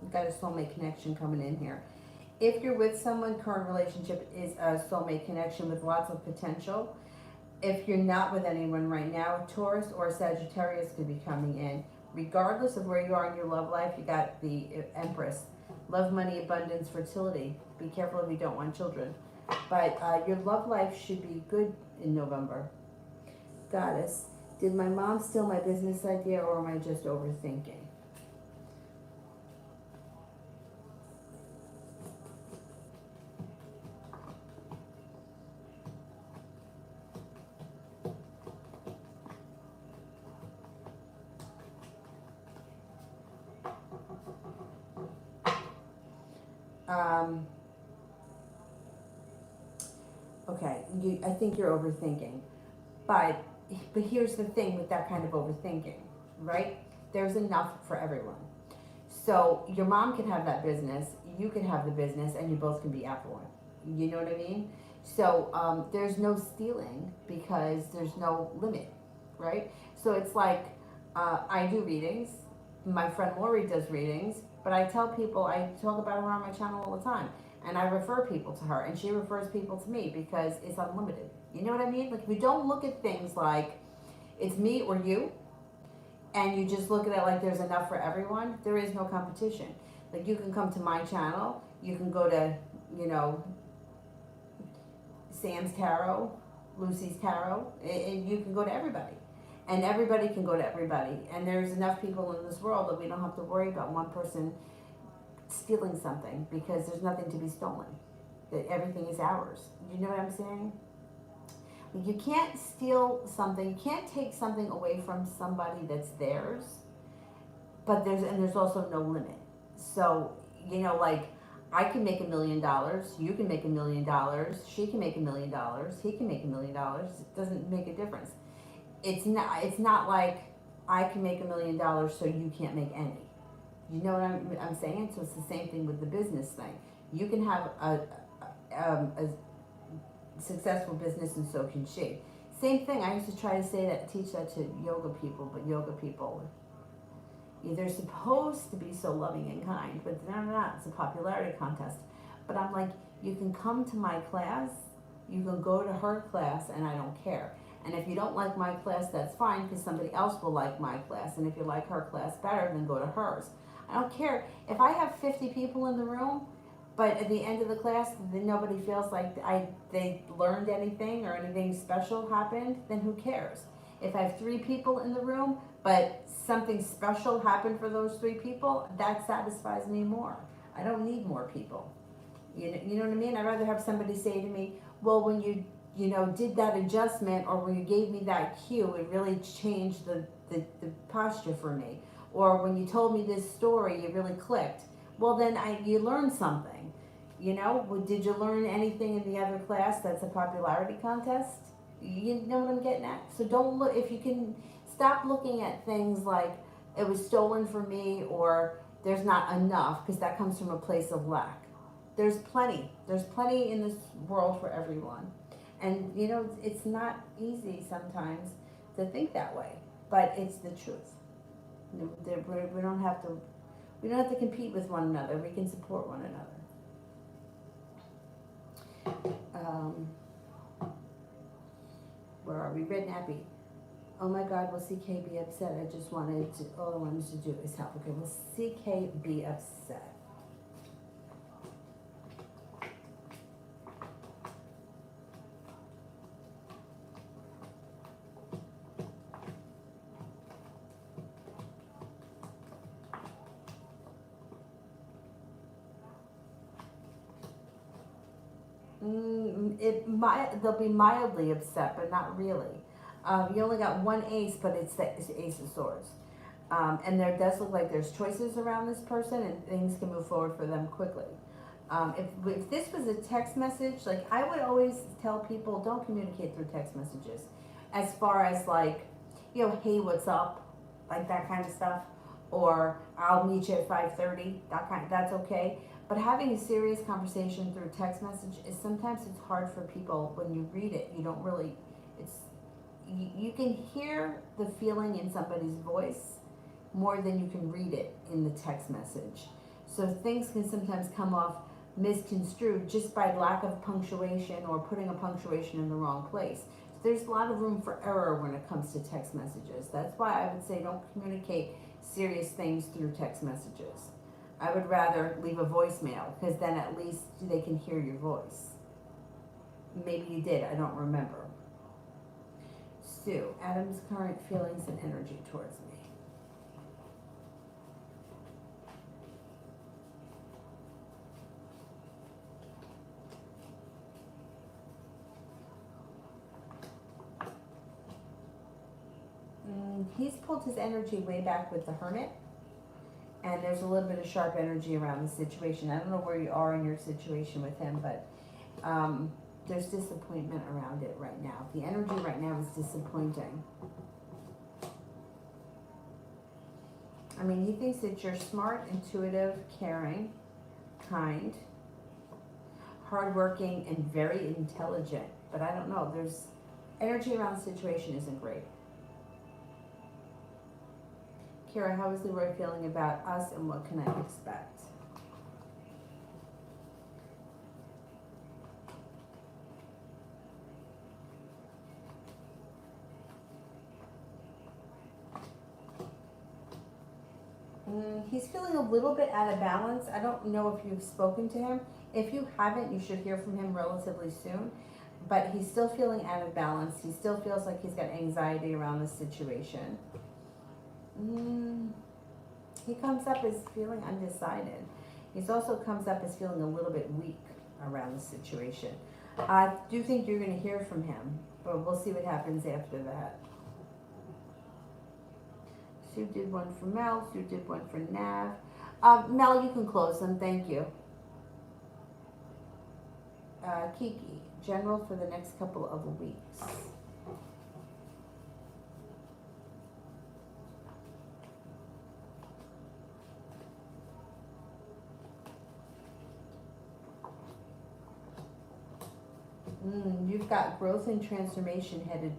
Speaker 1: We've got a soulmate connection coming in here. If you're with someone, current relationship is a soulmate connection with lots of potential. If you're not with anyone right now, Taurus or Sagittarius could be coming in. Regardless of where you are in your love life, you got the Empress. Love, money, abundance, fertility. Be careful if you don't want children. But your love life should be good in November. Goddess, did my mom steal my business idea or am I just overthinking? Okay, I think you're overthinking. But here's the thing with that kind of overthinking, right? There's enough for everyone. So your mom can have that business, you can have the business, and you both can be affluent. You know what I mean? So there's no stealing because there's no limit, right? So it's like I do readings. My friend Lori does readings, but I tell people, I talk about her on my channel all the time. And I refer people to her, and she refers people to me because it's unlimited. You know what I mean? Like, if you don't look at things like it's me or you, and you just look at it like there's enough for everyone, there is no competition. Like, you can come to my channel, you can go to, you know, Sam's Tarot, Lucy's Tarot, and you can go to everybody. And everybody can go to everybody. And there's enough people in this world that we don't have to worry about one person stealing something because there's nothing to be stolen. That everything is ours. You know what I'm saying? You can't steal something, you can't take something away from somebody that's theirs, but there's also no limit. So, you know, like, I can make $1 million, you can make $1 million, she can make $1 million, he can make $1 million. It doesn't make a difference. It's not like I can make $1 million so you can't make any. You know what I'm saying? So it's the same thing with the business thing. You can have a successful business and so can she. Same thing, I used to try to teach that to yoga people, but yoga people, they're supposed to be so loving and kind, but they're not. It's a popularity contest. But I'm like, you can come to my class, you can go to her class, and I don't care. And if you don't like my class, that's fine, because somebody else will like my class. And if you like her class better, then go to hers. I don't care. If I have 50 people in the room, but at the end of the class, then nobody feels like they learned anything or anything special happened, then who cares? If I have 3 people in the room, but something special happened for those 3 people, that satisfies me more. I don't need more people. You know what I mean? I'd rather have somebody say to me, well, when you did that adjustment, or when you gave me that cue, it really changed the posture for me. Or when you told me this story, it really clicked. Well, then you learned something. You know, did you learn anything in the other class that's a popularity contest? You know what I'm getting at? So don't look, if you can stop looking at things like it was stolen from me, or there's not enough, because that comes from a place of lack. There's plenty in this world for everyone. And you know, it's not easy sometimes to think that way, but it's the truth. You know, we don't have to compete with one another. We can support one another. Where are we? Red Nappy. Oh my God, will CK be upset? All I wanted to do is help. Okay, will CK be upset? They'll be mildly upset, but not really. You only got one ace, but it's the Ace of Swords. And there does look like there's choices around this person, and things can move forward for them quickly. If this was a text message, like I would always tell people, don't communicate through text messages. As far as like, you know, hey, what's up, like that kind of stuff, or I'll meet you at 5:30. That's okay. But having a serious conversation through text message is sometimes it's hard for people. When you read it, you don't really. You can hear the feeling in somebody's voice more than you can read it in the text message. So things can sometimes come off misconstrued just by lack of punctuation or putting a punctuation in the wrong place. So there's a lot of room for error when it comes to text messages. That's why I would say don't communicate serious things through text messages. I would rather leave a voicemail, because then at least they can hear your voice. Maybe you did, I don't remember. Sue, Adam's current feelings and energy towards me. He's pulled his energy way back with the Hermit, and there's a little bit of sharp energy around the situation. I don't know where you are in your situation with him, but there's disappointment around it right now. The energy right now is disappointing. I mean, he thinks that you're smart, intuitive, caring, kind, hardworking, and very intelligent. But I don't know, there's energy around the situation isn't great. Kira, how is Leroy feeling about us, and what can I expect? He's feeling a little bit out of balance. I don't know if you've spoken to him. If you haven't, you should hear from him relatively soon. But he's still feeling out of balance. He still feels like he's got anxiety around the situation. He comes up as feeling undecided. He also comes up as feeling a little bit weak around the situation. I do think you're going to hear from him, but we'll see what happens after that. Sue did one for Mel. Sue did one for Nav. Mel, you can close them. Thank you. Kiki, general for the next couple of weeks. You've got growth and transformation headed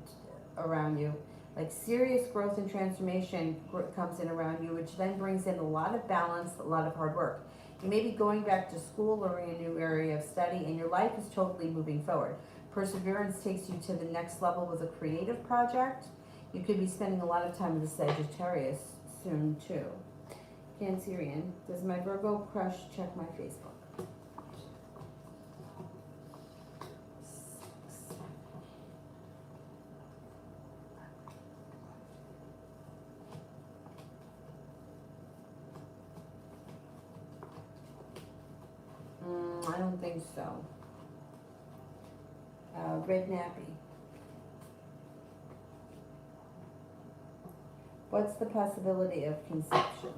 Speaker 1: around you. Like serious growth and transformation comes in around you, which then brings in a lot of balance, a lot of hard work. You may be going back to school, learning a new area of study, and your life is totally moving forward. Perseverance takes you to the next level with a creative project. You could be spending a lot of time with the Sagittarius soon too. Cancerian, does my Virgo crush check my Facebook? I don't think so. Red Nappy. What's the possibility of conception?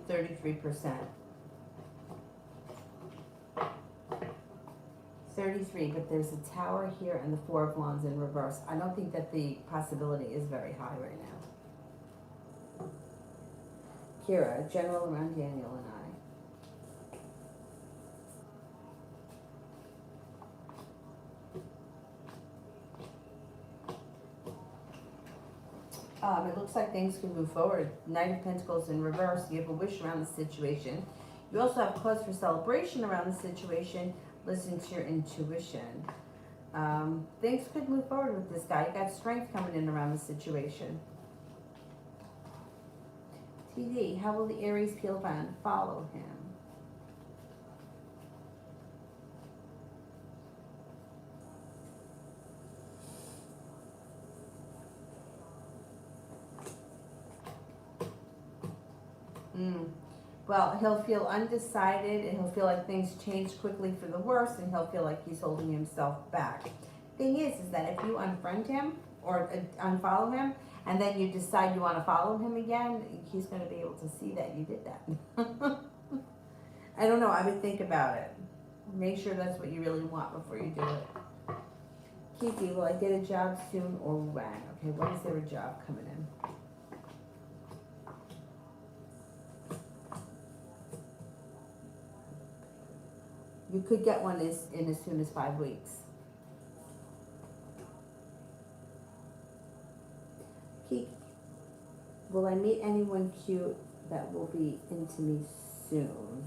Speaker 1: 33%. 33, but there's a tower here and the Four of Wands in reverse. I don't think that the possibility is very high right now. Kira, general around Daniel and I. It looks like things can move forward. Knight of Pentacles in reverse. You have a wish around the situation. You also have cause for celebration around the situation. Listen to your intuition. Things could move forward with this guy. You got strength coming in around the situation. TD, how will the Aries peel band follow him? Well, he'll feel undecided and he'll feel like things change quickly for the worse and he'll feel like he's holding himself back. Thing is that if you unfriend him or unfollow him and then you decide you want to follow him again, he's going to be able to see that you did that. I don't know. I would think about it. Make sure that's what you really want before you do it. Kiki, will I get a job soon or when? Okay, when is there a job coming in? You could get one in as soon as 5 weeks. Kiki, will I meet anyone cute that will be into me soon?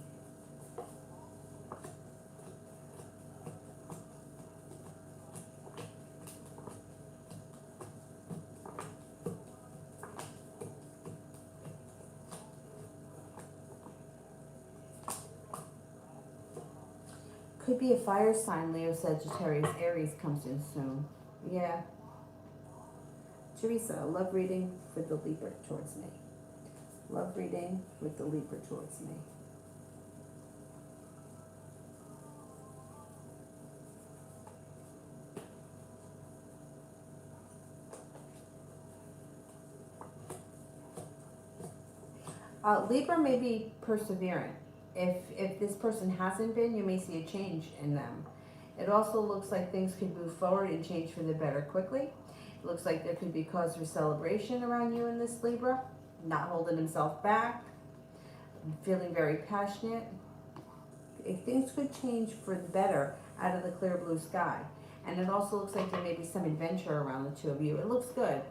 Speaker 1: Could be a fire sign, Leo, Sagittarius, Aries comes in soon. Yeah. Teresa, love reading for the Libra towards me. Love reading with the Libra towards me. Libra may be perseverant. If this person hasn't been, you may see a change in them. It also looks like things could move forward and change for the better quickly. It looks like there could be cause for celebration around you in this Libra. Not holding himself back. Feeling very passionate. If things could change for the better out of the clear blue sky. And it also looks like there may be some adventure around the two of you. It looks good.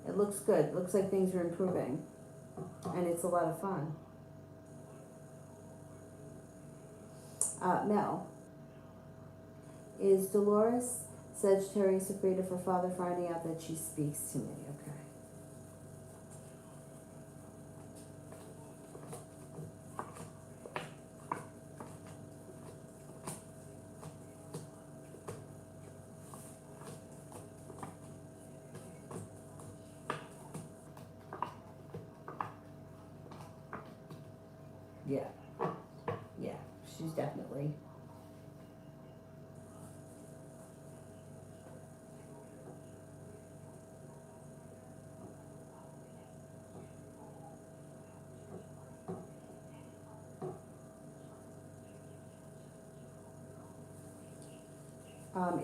Speaker 1: It looks good. It looks like things are improving. And it's a lot of fun. Mel, is Dolores Sagittarius afraid of her father finding out that she speaks to me? Okay. Yeah. Yeah, she's definitely.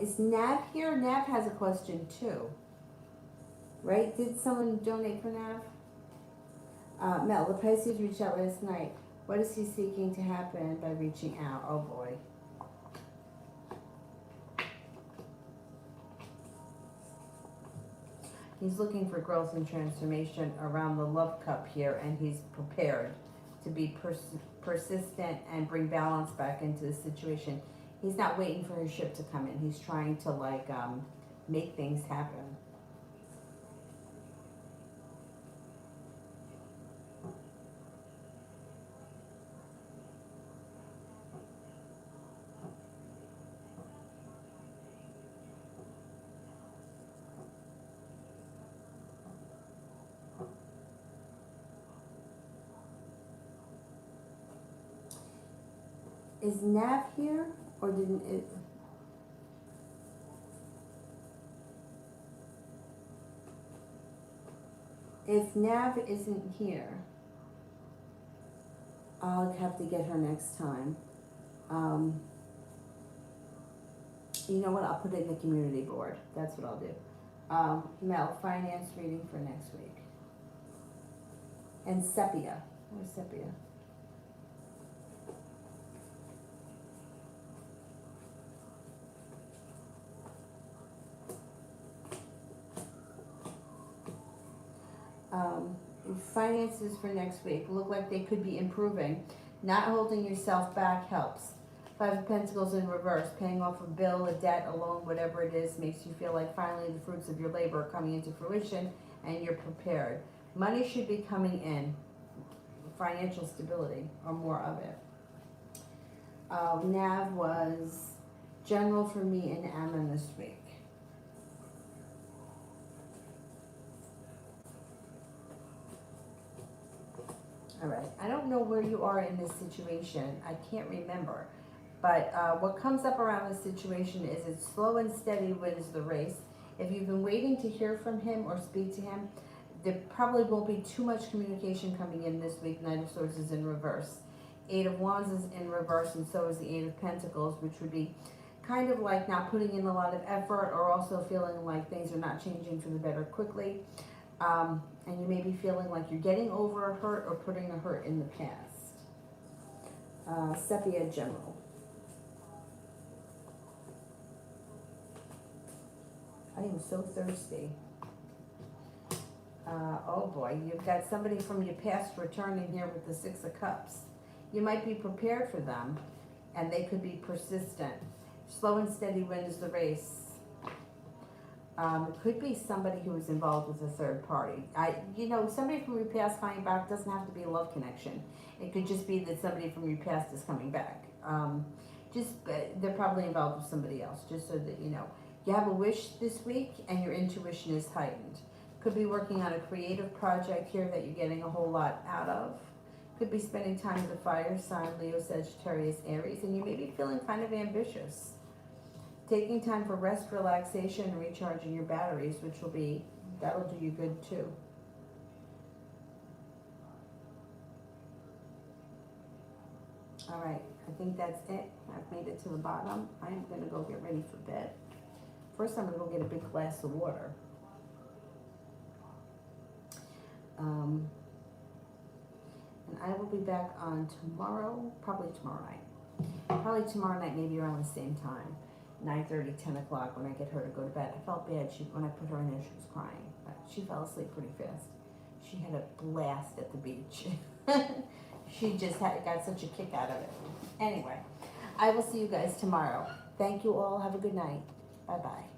Speaker 1: Is Nav here? Nav has a question too. Right? Did someone donate for Nav? Mel, the Pisces reached out last night. What is he seeking to happen by reaching out? Oh boy. He's looking for growth and transformation around the love cup here, and he's prepared to be persistent and bring balance back into the situation. He's not waiting for his ship to come in. He's trying to make things happen. Is Nav here, or didn't it? If Nav isn't here, I'll have to get her next time. You know what, I'll put it in the community board, that's what I'll do. Mel, finance reading for next week. And Sepia, where's Sepia? Finances for next week look like they could be improving. Not holding yourself back helps. Five of Pentacles in reverse, paying off a bill, a debt, a loan, whatever it is, makes you feel like finally the fruits of your labor are coming into fruition and you're prepared. Money should be coming in. Financial stability, or more of it. Nav was general for me and Ammon this week. All right, I don't know where you are in this situation. I can't remember. But what comes up around this situation is it's slow and steady wins the race. If you've been waiting to hear from him or speak to him, there probably won't be too much communication coming in this week. Knight of Swords is in reverse. Eight of Wands is in reverse, and so is the Eight of Pentacles, which would be kind of like not putting in a lot of effort, or also feeling like things are not changing for the better quickly. And you may be feeling like you're getting over a hurt or putting a hurt in the past. Sepia General. I am so thirsty. Oh boy, you've got somebody from your past returning here with the Six of Cups. You might be prepared for them, and they could be persistent. Slow and steady wins the race. It could be somebody who is involved with a third party. Somebody from your past coming back doesn't have to be a love connection. It could just be that somebody from your past is coming back. They're probably involved with somebody else, just so that you know. You have a wish this week, and your intuition is heightened. Could be working on a creative project here that you're getting a whole lot out of. Could be spending time with a fire sign, Leo, Sagittarius, Aries, and you may be feeling kind of ambitious. Taking time for rest, relaxation, and recharging your batteries, that'll do you good too. All right, I think that's it. I've made it to the bottom. I am gonna go get ready for bed. First, I'm gonna go get a big glass of water. And I will be back on tomorrow, probably tomorrow night, maybe around the same time. 9:30, 10 o'clock when I get her to go to bed. I felt bad when I put her in there, she was crying, but she fell asleep pretty fast. She had a blast at the beach. She just got such a kick out of it. Anyway, I will see you guys tomorrow. Thank you all. Have a good night. Bye-bye.